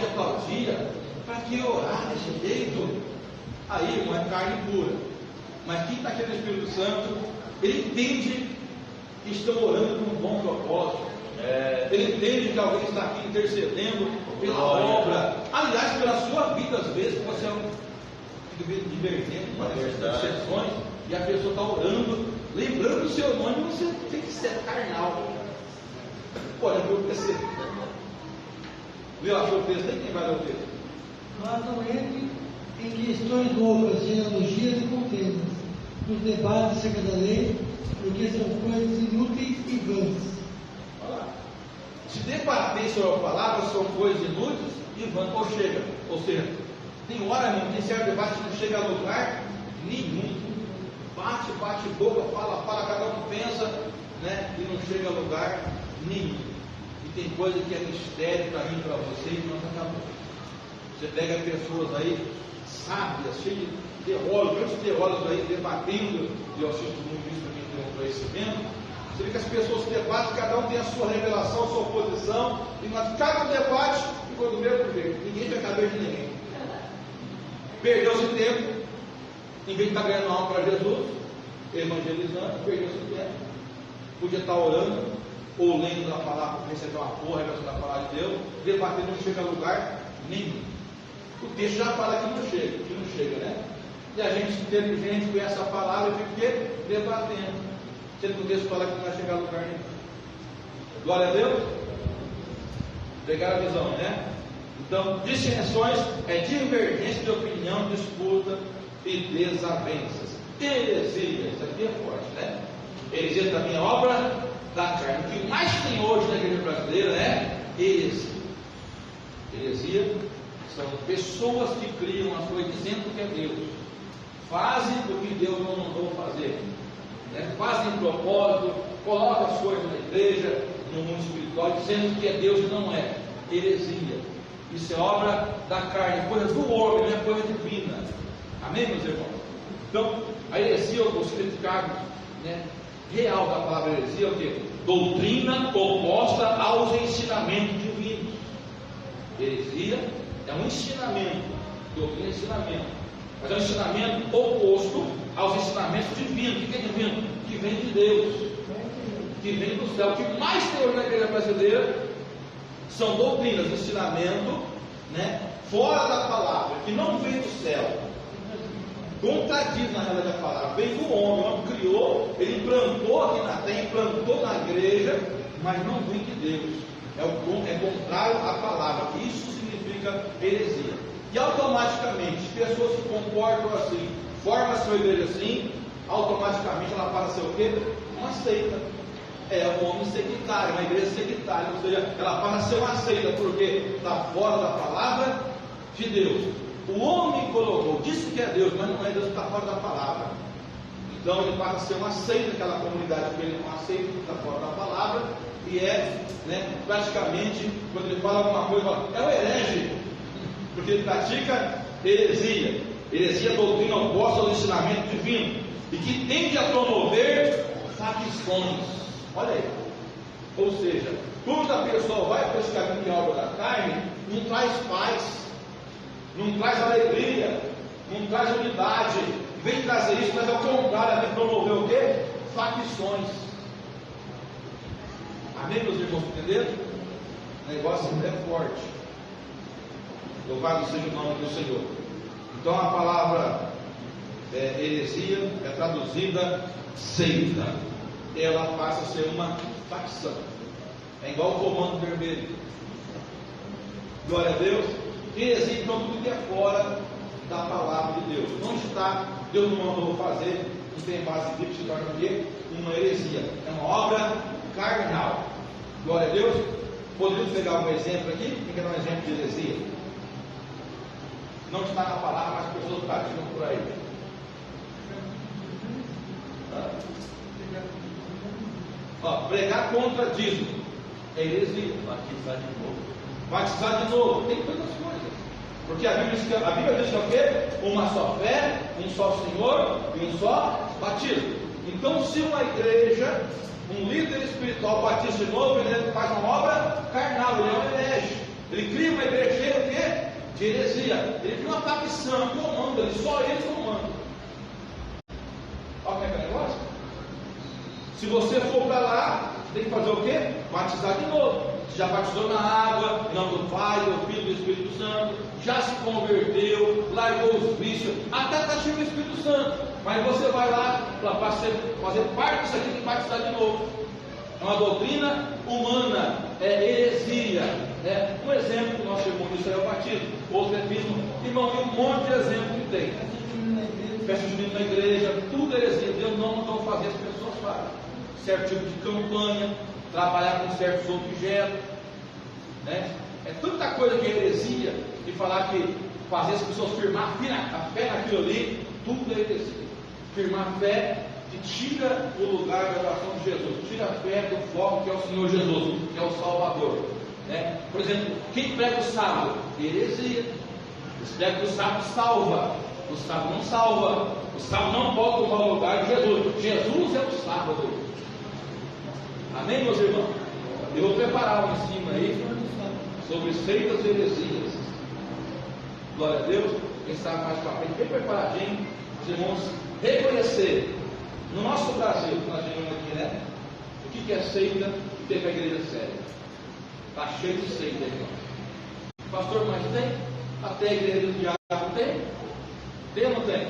dia, para que orar desse jeito? Aí, irmão, é carne pura. Mas quem está aqui no Espírito Santo, ele entende que estão orando com um bom propósito. Ele entende que alguém está aqui intercedendo pela obra. Aliás, pela sua vida, às vezes, você é um divergente com as exceções, e a pessoa está orando, lembrando do seu nome, você tem que ser carnal. Pode acontecer. Viu? Achou o texto? Nem quem vai ler o texto. Mas não entre em questões loucas, genealogias e contendas, nos debates acerca da lei, porque são coisas inúteis e vãs. Olha lá. Se debater sobre a palavra, são coisas inúteis e vãs. Ou seja, tem hora, irmão, que certo debate não chega a lugar nenhum. Bate boca, fala, cada um pensa, né? E não chega a lugar nenhum. E tem coisa que é mistério para mim, para vocês, e não está acabando. Você pega pessoas aí, sábias, cheias de teólogos, grandes teólogos aí, debatendo, e eu assisto muito isso para quem tem um conhecimento. Você vê que as pessoas se debatem, cada um tem a sua revelação, a sua posição, e mas cada debate ficou do mesmo jeito. Ninguém vai caber de ninguém. Perdeu-se tempo, em vez de estar ganhando alma para Jesus, evangelizando, perdeu-se tempo. Podia estar orando, ou lendo a palavra, receber uma porra da palavra de Deus, debater não chega a lugar nenhum. O texto já fala que não chega, né? E a gente inteligente com essa palavra fica o quê? Debatendo. Sendo que o texto fala que não vai chegar a lugar nenhum. Glória a Deus. Pegaram a visão, né? Então, dissensões é divergência de opinião, disputa e desavenças. Heresia, isso aqui é forte, né? Heresia também é obra da carne. O que mais tem hoje na igreja brasileira é heresia. Heresia são pessoas que criam as coisas dizendo que é Deus, fazem o que Deus não mandou fazer, né? Fazem propósito, colocam as coisas na igreja, no mundo espiritual, dizendo que é Deus e não é. Heresia. Isso é obra da carne, coisa do homem, não é coisa divina. Amém, meus irmãos? Então, a heresia, o significado, né, real da palavra heresia é o quê? Doutrina oposta aos ensinamentos divinos. Heresia é um ensinamento, doutrina é ensinamento, mas é um ensinamento oposto aos ensinamentos divinos. O que é divino? Que vem de Deus, que vem do céu. O que mais tem hoje na igreja brasileira são doutrinas, ensinamento, né, fora da palavra, que não vem do céu, contradiz na realidade a palavra, vem do homem. O homem criou, ele implantou aqui na terra, implantou na igreja, mas não vem de Deus, é contrário à palavra. Isso significa heresia. E automaticamente, pessoas que comportam assim, formam a sua igreja assim, automaticamente ela passa a ser o quê? Uma seita. É um homem sectário, uma igreja sectária, ou seja, ela passa a ser uma seita, porque está fora da palavra de Deus. O homem colocou, disse que é Deus, mas não é Deus, está fora da palavra. Então ele passa a ser uma seita, aquela comunidade que ele não aceita, que está fora da palavra, e é, né, praticamente, quando ele fala alguma coisa, é um herege, porque ele pratica heresia. Heresia é doutrina oposta ao ensinamento divino, e que tende a promover facções. Olha aí, ou seja, quando a pessoa vai para esse caminho de obra da carne, não traz paz, não traz alegria, não traz unidade, vem trazer isso, mas ao contrário, vem promover o quê? Facções. Amém, meus irmãos, entenderam? O negócio é forte. Louvado seja o nome do Senhor. Então a palavra heresia é traduzida seita. Ela passa a ser uma facção. É igual o comando vermelho. Glória a Deus. Heresia, então, tudo que é fora da palavra de Deus. Não está, Deus não mandou fazer, não tem base bíblica, se torna o quê? Uma heresia. É uma obra carnal. Glória a Deus. Podemos pegar um exemplo aqui? Quem quer dar um exemplo de heresia? Não está na palavra, mas as pessoas praticam por aí. Pregar contra dízimo é heresia. Batizar de novo. Batizar de novo. Tem tantas coisas. Porque a Bíblia diz que é o quê? Uma só fé, um só Senhor e um só batismo. Então, se uma igreja, um líder espiritual batiza de novo, ele faz uma obra carnal, ele é um herege. Ele cria uma igreja cheia de quê? De heresia. Ele cria uma facção, comanda, só ele comanda. Olha como é que é o negócio? Se você for para lá, tem que fazer o quê? Batizar de novo. Você já batizou na água, em nome do Pai, do Filho e do Espírito Santo, já se converteu, largou os vícios, até está cheio do Espírito Santo. Mas você vai lá, para fazer parte disso aqui, tem que batizar de novo. É uma doutrina humana, é heresia. Um exemplo que nós chamamos disso é o batismo, outro é batismo. Irmão, tem um monte de exemplo que tem. Festa junina na igreja, tudo é heresia. Deus não mandou fazer, as pessoas fazem. Certo tipo de campanha, trabalhar com certos objetos, né? É tanta coisa que é heresia, e falar que fazer as pessoas firmar a fé naquilo ali, tudo é heresia. Firmar a fé que tira o lugar da oração de Jesus, tira a fé do foco que é o Senhor Jesus, que é o Salvador, né? Por exemplo, quem prega o sábado? Heresia. Esse prega o sábado salva, o sábado não salva, o sábado não pode tomar o lugar de Jesus. Jesus é o sábado. Amém, meus irmãos? Eu vou preparar um ensino aí sobre seitas e heresias. Glória a Deus. Quem sabe mais para frente, bem preparadinho, os irmãos reconhecer. No nosso Brasil, que nós vivemos aqui, né? O que é seita? O que é a igreja séria? Está cheio de seita, irmão. Pastor, mas tem? Até a igreja do diabo tem? Tem ou não tem?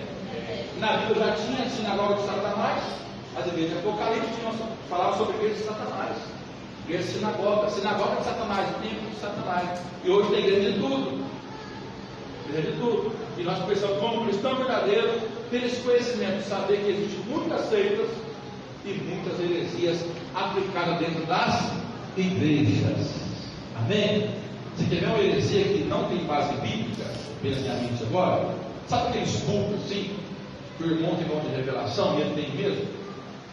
Na Bíblia já tinha a sinagoga de Satanás. As igrejas de Apocalipse falavam sobre a igreja de Satanás. Igreja de sinagoga de Satanás, templo de Satanás. E hoje tem igreja de tudo. Igreja de tudo. E nós precisamos, como cristão verdadeiro, ter esse conhecimento, saber que existem muitas seitas e muitas heresias aplicadas dentro das igrejas. Amém? Você quer ver uma heresia que não tem base bíblica, pela minha mente agora? Sabe aqueles cultos assim, que o irmão tem dom de revelação, e ele tem mesmo?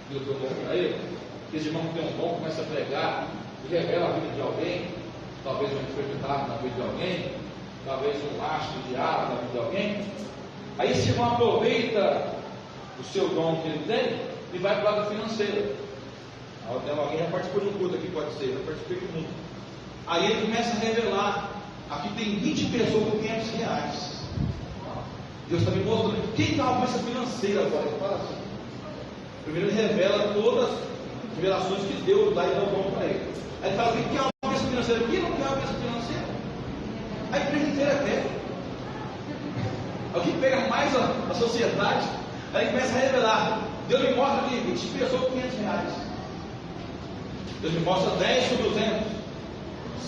Deus deu dom para ele. Esse irmão que tem um dom, começa a pregar, e revela a vida de alguém, talvez uma enfermidade na vida de alguém, talvez um lastro de água na vida de alguém. Aí esse irmão aproveita o seu dom que ele tem e vai para o lado financeiro. Alguém já participou de um culto aqui, pode ser, eu participei de muito. Aí ele começa a revelar, aqui tem 20 pessoas com R$500. Deus está me mostrando, quem está uma doença financeira agora? Ele fala assim. Primeiro ele revela todas as revelações que Deus dá e dá o dom para ele. Aí ele fala, quem quer uma doença financeira? Quem não quer uma doença financeira? A igreja inteira quer. Alguém pega mais a sociedade, aí começa a revelar. Deus me mostra aqui 20 pessoas com R$500. Deus me mostra 10 com 200,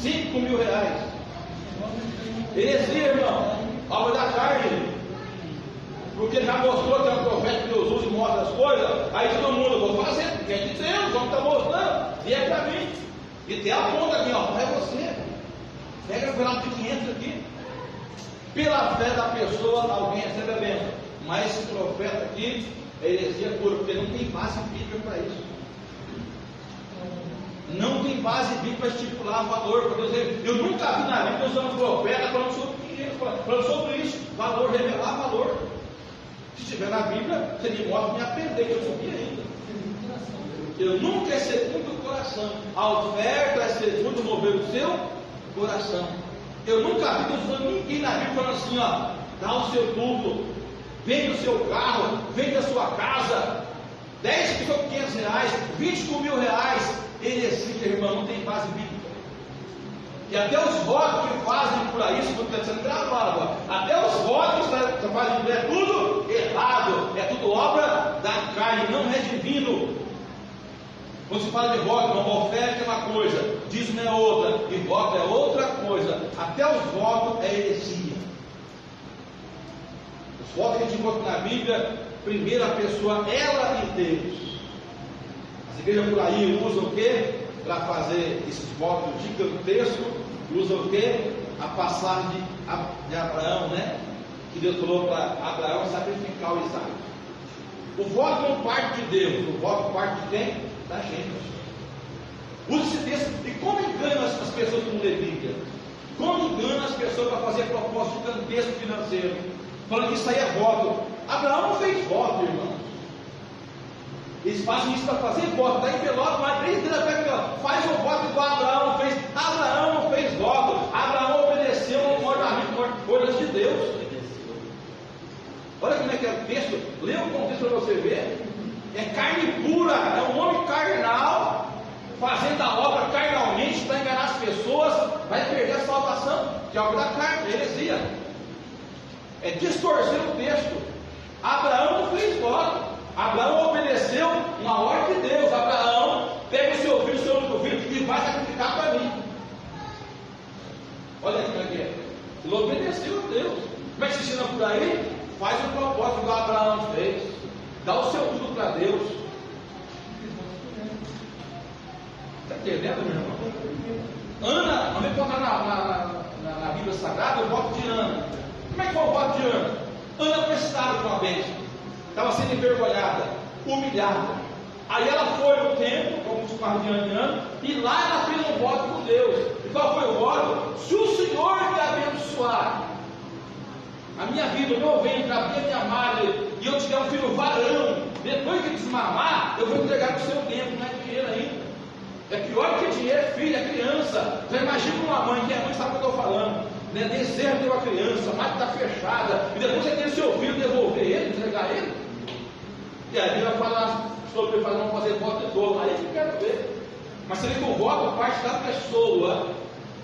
5 com R$1.000. Heresia, irmão, obra da carne. Porque já mostrou que é um profeta que Deus usa e mostra as coisas. Aí todo mundo, eu vou fazer, porque é de Deus, vamos estar mostrando, e é para mim. E tem a ponta aqui, ó, é você. Pega o pedaço de 500 aqui. Pela fé da pessoa, alguém recebe a bênção. Mas esse profeta aqui é heresia pura, porque não tem base bíblica para isso. Não tem base bíblica para estipular valor para Deus. Eu nunca vi na Bíblia usando um profeta falando sobre dinheiro, falando sobre isso, valor, revelar valor. Se estiver na Bíblia, você me mostra me aprender, que eu não vi ainda. Eu nunca é segundo o coração. A oferta é segundo o mover do seu coração. Eu nunca vi usando ninguém na Bíblia falando assim, ó, dá o seu tudo, vende o seu carro, vende a sua casa, 10 pessoas com R$500, 20 com R$1.000. Heresia, irmão, não tem base bíblica. E até os votos que fazem por aí, isso está sendo gravado, até os votos que fazem por aí, é tudo errado, é tudo obra da carne, não é divino. Quando se fala de voto, uma oferta é uma coisa, dízimo é outra, e voto é outra coisa. Até os votos é heresia. Os votos que a gente encontra na Bíblia, primeira pessoa, ela e Deus. As igrejas por aí usam o quê? Para fazer esses votos gigantescos, usam o quê? A passagem de Abraão, né? Que Deus falou para Abraão sacrificar o Isaac. O voto não parte de Deus, o voto parte de quem? Da gente. Usa esse texto. E como engana as pessoas que não lê Bíblia? Como engana as pessoas para fazer propósito gigantesco financeiro? Falando que isso aí é voto. Abraão não fez voto, irmão. Eles fazem isso para fazer voto, dá envelope, mas a igreja inteira pega, faz um voto igual Abraão fez. Abraão não fez voto, Abraão obedeceu ao mandamento, coisas de Deus. Olha como é que é o texto, lê o contexto para você ver. É carne pura, é um homem carnal, fazendo a obra carnalmente para enganar as pessoas, vai perder a salvação, que é obra da carne, heresia. É distorcer o texto. Abraão não fez voto. Abraão obedeceu uma ordem de Deus. Abraão, pega o seu filho, o seu único filho, e vai sacrificar para mim. Olha aí como é que é. Ele obedeceu a Deus. Como é que se ensina por aí? Faz o propósito que Abraão fez. Dá o seu tudo para Deus. Está entendendo, meu irmão? Ana, vamos encontrar na Bíblia Sagrada o voto de Ana. Como é que foi o voto de Ana? Ana precisava de uma bênção. Estava sendo envergonhada, humilhada. Aí ela foi no templo, como os guardianos, e lá ela fez um voto com Deus. E qual foi o voto? Se o Senhor me abençoar, a minha vida, o meu ventre, a minha madre, e eu tiver um filho varão, depois que desmamar, eu vou entregar para o seu tempo, não é dinheiro ainda. É pior que dinheiro, é filho, é criança. Já imagina uma mãe, que é mãe sabe o que eu estou falando. Né? Desejo ter uma criança, a mãe está fechada, e depois você tem o seu filho, devolver ele, entregar ele. E aí ela fala, sobre não fazer voto de dolo. Aí eu quero ver. Mas você vê que o voto parte da pessoa.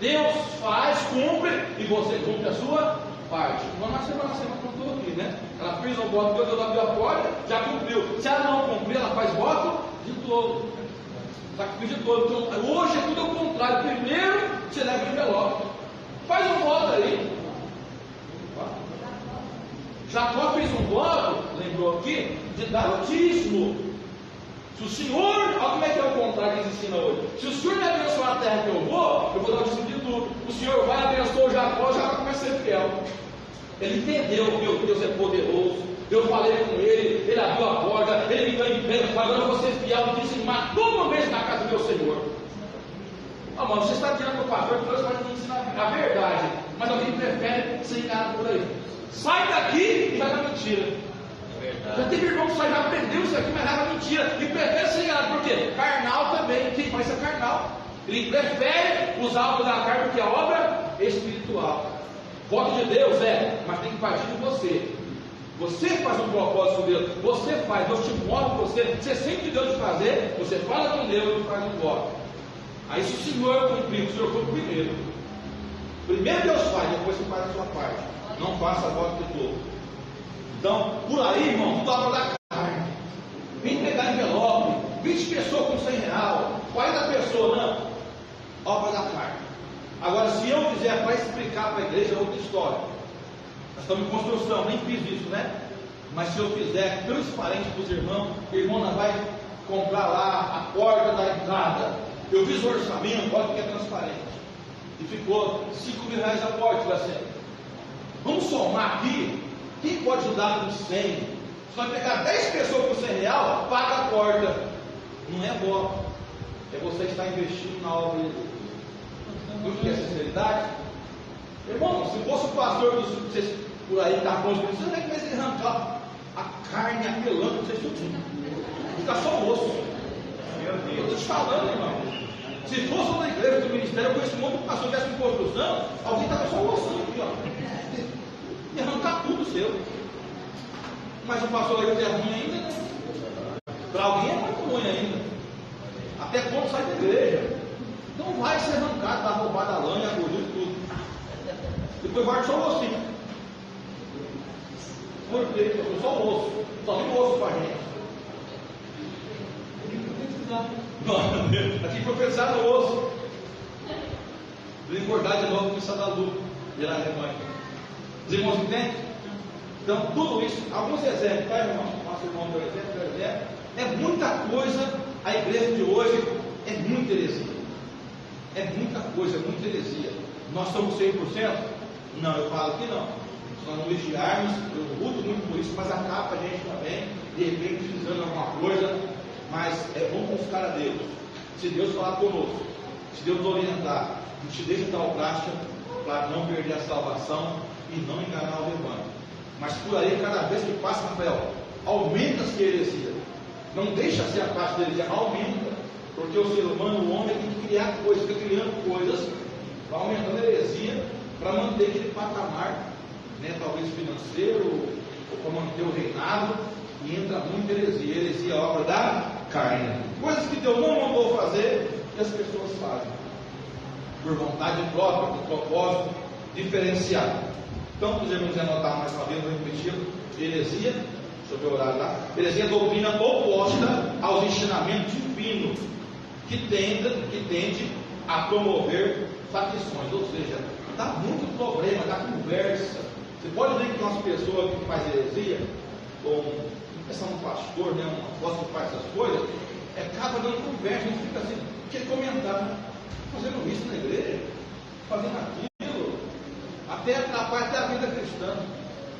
Deus faz, cumpre, e você cumpre a sua parte. Igual na semana contou aqui, né? Ela fez um voto, Deus abriu a porta, já cumpriu. Se ela não cumprir, ela faz voto de dolo. Sacrifício de dolo. Então, hoje é tudo ao contrário. Primeiro, você leva o envelope. Faz um voto aí. Jacó fez um voto, lembrou aqui, de dar o dízimo. Se o Senhor, olha como é que é o contrário que eles ensinam hoje. Se o Senhor me abençoar a terra que eu vou dar o dízimo de tudo. O Senhor vai abençoar o Jacó começa a ser fiel. Ele entendeu que meu Deus é poderoso. Eu falei com ele abriu a porta, ele me deu emprego, agora eu vou ser fiel e dizimar todo mês na casa do meu Senhor. Ah, mano, você está dizendo para o pastor que Deus vai te ensinar a verdade, mas alguém prefere ser enganado por aí. Sai daqui e vai na mentira. Já teve irmão que já aprendeu isso aqui, mas era mentira. E prefere ser enganado. Por quê? Carnal também. Quem faz é carnal. Ele prefere usar a obra da carne do que a obra espiritual. Voto de Deus mas tem que partir de você. Você faz um propósito com Deus. Você faz, Deus te mostra você. Você sente Deus de fazer. Você fala com Deus e faz um voto. Aí se o Senhor cumprir, o Senhor foi primeiro. Primeiro Deus faz, depois você faz a sua parte. Não faça voto de dolo. Então, por aí, irmão, tudo obra da carne. Vem pegar envelope, 20 pessoas com 100 reais, 40 pessoas, não. Obra da carne. Agora, se eu fizer para explicar para a igreja, é outra história. Nós estamos em construção, nem fiz isso, né? Mas se eu fizer transparente para os irmãos, o irmão não vai comprar lá a porta da entrada. Eu fiz o orçamento, olha que é transparente. E ficou 5 mil reais a porta, assim. Vamos somar aqui. Quem pode ajudar com 100? Se vai pegar 10 pessoas com 100 reais, paga a porta. Não é voto. É você que está investindo na obra de Deus. Não quer sinceridade? Irmão, se fosse o pastor dos vocês por aí que está pronto, você não é que vai arrancar a carne apelando para vocês tudinho. Fica só o osso. Eu estou te falando, irmão. Se fosse uma igreja do ministério, eu conheço um monte de pastor que estivesse em construção, alguém estava só o ossinho aqui, ó. E arrancar tudo seu. Mas o pastor aí é ruim ainda, né? Para alguém é muito ruim ainda. Até quando sai da igreja. Então vai ser arrancado, vai roubar da lã e a gordura e tudo. Depois guarda só o ossinho. Por quê? Só o osso. Só tem o osso para a gente. Não, aqui foi pensar no osso. Vou engordar de novo com essa da lua. Virar rebanho. Os irmãos entendem? Então, tudo isso, alguns exemplos, tá, irmão? Nosso irmão deu exemplo, é muita coisa. A igreja de hoje é muita heresia. É muita coisa, é muita heresia. Nós somos 100%? Não, eu falo que não. Se nós não vigiarmos, eu luto muito por isso, mas acaba a gente também, de repente, precisando de alguma coisa. Mas é bom buscar a Deus. Se Deus falar conosco, se Deus nos orientar, a gente deixa tal prática para não perder a salvação e não enganar o rebanho. Mas por aí, cada vez que passa, Rafael, aumenta-se a heresia. Não deixa ser a parte da heresia, aumenta. Porque o ser humano, o homem, tem que criar coisas, fica criando coisas, vai aumentando a heresia para manter aquele patamar, né, talvez financeiro, ou para manter o reinado, e entra muita heresia. Heresia é obra da carne. Coisas que Deus não mandou fazer, que as pessoas fazem. Por vontade própria, por propósito diferenciado. Então, os irmãos anotar mais uma vez, vou repetir. Heresia, deixa eu ver o horário lá. Heresia é doutrina oposta aos ensinamentos divinos, que tende a promover facções. Ou seja, dá muito problema, dá conversa. Você pode ver que umas pessoas que fazem heresia, ou essa é um pastor, né, um apóstolo que faz essas coisas, acaba dando conversa, a gente fica assim, quer comentar, fazendo isso na igreja, fazendo aquilo, até atrapalha até a vida cristã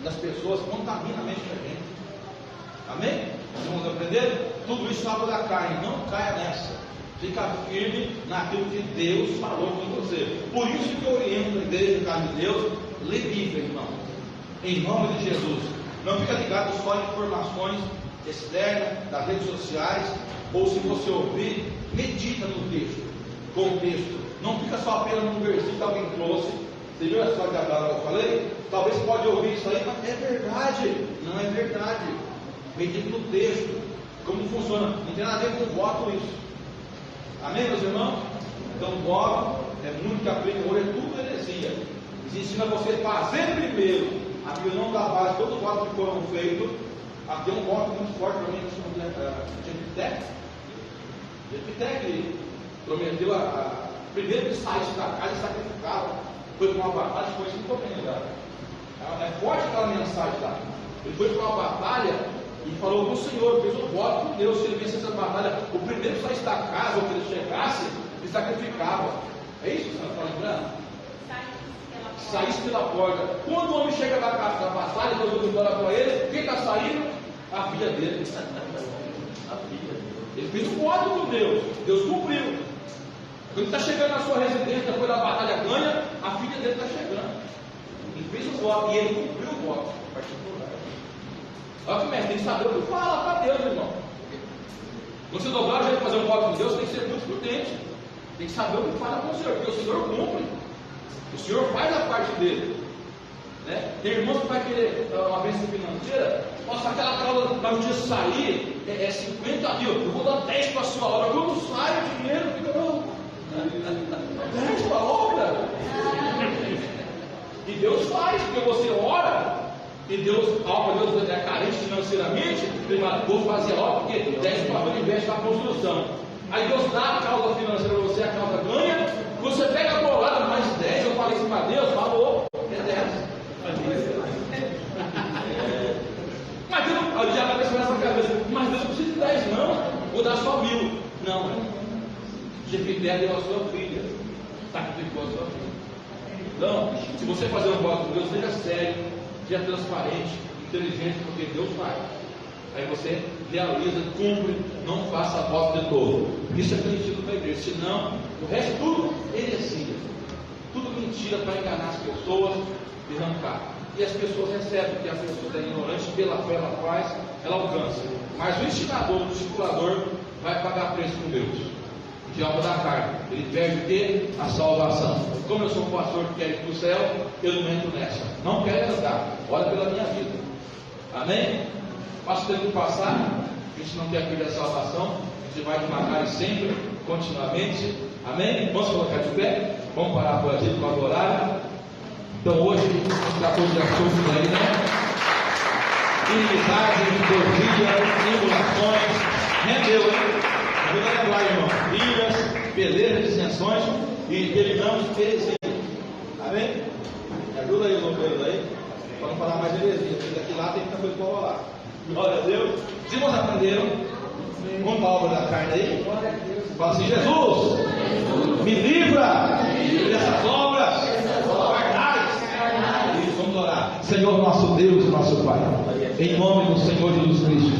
das pessoas, contamina a mente da gente. Amém? Nós vamos aprender? Tudo isso é obra da carne, não caia nessa. Fica firme naquilo que Deus falou com você. Por isso que eu oriento a igreja do carne de Deus, lê Bíblia, irmão. Em nome de Jesus. Não fica ligado só em informações externas, das redes sociais, ou se você ouvir, medita no texto, contexto. Não fica só apenas num versículo que alguém trouxe. Você viu a história de Abraão que eu falei? Talvez pode ouvir isso aí, mas é verdade. Não é verdade. Medite no texto. Como funciona? Não tem nada a ver com voto isso. Amém, meus irmãos? Então, voto é muito que aplica hoje, é tudo heresia. Eles ensinam você a fazer primeiro. A Bíblia não dá base, todos os votos que foram feitos. Aqui é um voto muito forte para mim, que chama de Jefité, prometeu primeiro que saísse da casa e sacrificava. Foi para uma batalha, foi isso que eu estou lembrando. É forte aquela mensagem lá. Ele foi para uma batalha e falou com o Senhor, fez um voto com Deus, se ele vencesse essa batalha, o primeiro que saísse da casa, ou que ele chegasse, ele sacrificava. É isso que você está lembrando? Saísse pela porta. Quando o homem chega da batalha, Deus vai embora para ele, quem está saindo? A filha dele. A filha. Ele fez um voto com Deus, Deus cumpriu. Quando ele está chegando na sua residência, depois da batalha ganha, a filha dele está chegando. Ele fez um voto e ele cumpriu o voto. Olha como é, tem que saber o que fala para Deus, irmão. Quando você dobrar o jeito de fazer um voto com Deus, tem que ser muito prudente. Tem que saber o que fala com o Senhor, porque o Senhor cumpre. O Senhor faz a parte dele. Né? Tem irmãos que vai querer uma bênção financeira. Nossa, aquela causa para um dia sair é 50 mil. Eu vou dar 10 para a sua obra. Quando sai o dinheiro, fica não. 10 para a obra. E Deus faz, porque você ora. E Deus, a obra de Deus é carente financeiramente. Ele fala, vou fazer a obra, porque 10 para ele investe na construção. Aí Deus dá a causa financeira para você, a causa ganha. Você pega a bolada, mais 10, eu falei isso para Deus, falou, é 10. Mas Deus, o diabo vai pensar nessa cabeça, mas Deus não precisa de 10 não, vou dar só 1000. Não, Jefité deu a sua filha, sacrificou a sua filha. Então, se você fazer um voto com Deus, seja sério, seja transparente, inteligente, porque Deus faz. Aí você realiza, cumpre, não faça voto de todo. Isso é conhecido para a igreja. Senão, o resto tudo heresia. Tudo mentira para enganar as pessoas e arrancar. E as pessoas recebem, porque a pessoa é ignorante, pela fé ela faz, ela alcança. Mas o ensinador, o discipulador, vai pagar preço com Deus. De obra da carne. Ele perde o quê? A salvação. Como eu sou um pastor que quer ir para o céu, eu não entro nessa. Não quero andar. Olha pela minha vida. Amém? Passa o tempo passar, a gente não quer perder a salvação, a gente vai devagar sempre, continuamente. Amém? Vamos colocar de pé? Vamos parar por aqui para adorar. Então hoje, tratou de assuntos aí, né? Inimizade, discordia, emulações, rendeu, hein? Ajuda lembrar, irmão. Iras, belezas, dissensões e terminamos heresia. Amém? Me ajuda aí, Lombeiro, aí, para não falar mais heresia, porque daqui lá tem muita coisa para rolar. Glória a Deus. Se vocês aprenderam, vamos para a obra da carne aí. Fala assim: Jesus, me livra dessas obras carnais. Isso, vamos orar. Senhor nosso Deus e nosso Pai, em nome do Senhor Jesus Cristo,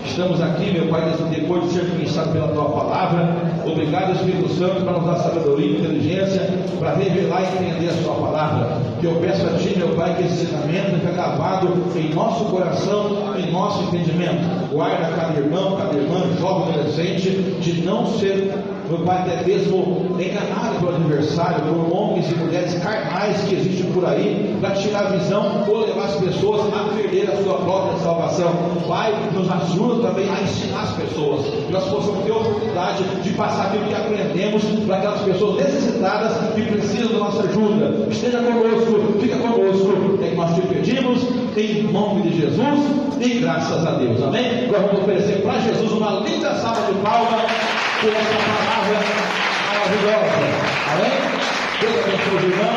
estamos aqui, meu Pai, depois de ser ministrado pela Tua Palavra. Obrigado, Espírito Santo, para nos dar sabedoria e inteligência para revelar e entender a Sua Palavra. Que eu peço a Ti, meu Pai, que esse ensinamento fique gravado em nosso coração, em nosso entendimento. Guarda cada irmão, cada irmã, jovem, adolescente, de não ser, meu Pai, até mesmo enganado pelo adversário, por homens e mulheres carnais que existem por aí, para tirar a visão ou levar as pessoas a perder a sua própria salvação. Pai, nos ajuda também a ensinar as pessoas, que nós possamos ter a oportunidade de passar aquilo que aprendemos para aquelas pessoas necessitadas que precisam da nossa ajuda. Esteja conosco, fica conosco, é que nós te pedimos, em nome de Jesus, e graças a Deus. Amém? Nós vamos oferecer para Jesus uma linda salva de palmas por essa palavra maravilhosa. Amém? Deus abençoe o irmão,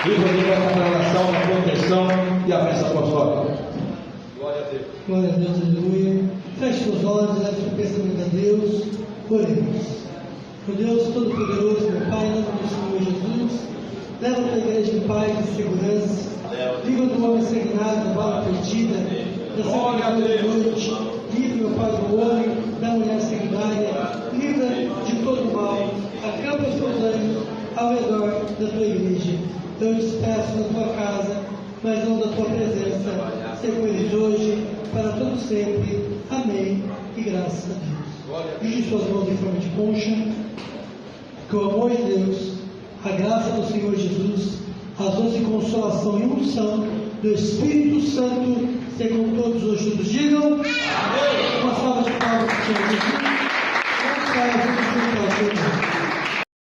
livre de essa relação, da proteção e a bênção apostólica. Glória a Deus. Glória a Deus, aleluia. Feche os olhos, leve o pensamento a Deus. Oremos. Meu Deus Todo-Poderoso, meu Pai, em nome do Senhor Jesus, leva a tua igreja em paz e segurança. Livra do homem segnado, da bala perdida, da noite. Livra, meu Pai, do homem, da mulher secundária. Livra de todo mal. Acampa os teus anjos ao redor da tua igreja. Eu despeço da tua casa, mas não da tua presença. Ser com eles hoje, para todo sempre. Amém. E graças a Deus. Vire suas mãos em forma de concha. Que o amor de Deus, a graça do Senhor Jesus, as dons de consolação e unção do Espírito Santo Sei como todos os juntos digam. Amém. Uma salva de palmas para o Senhor Jesus. Vamos para a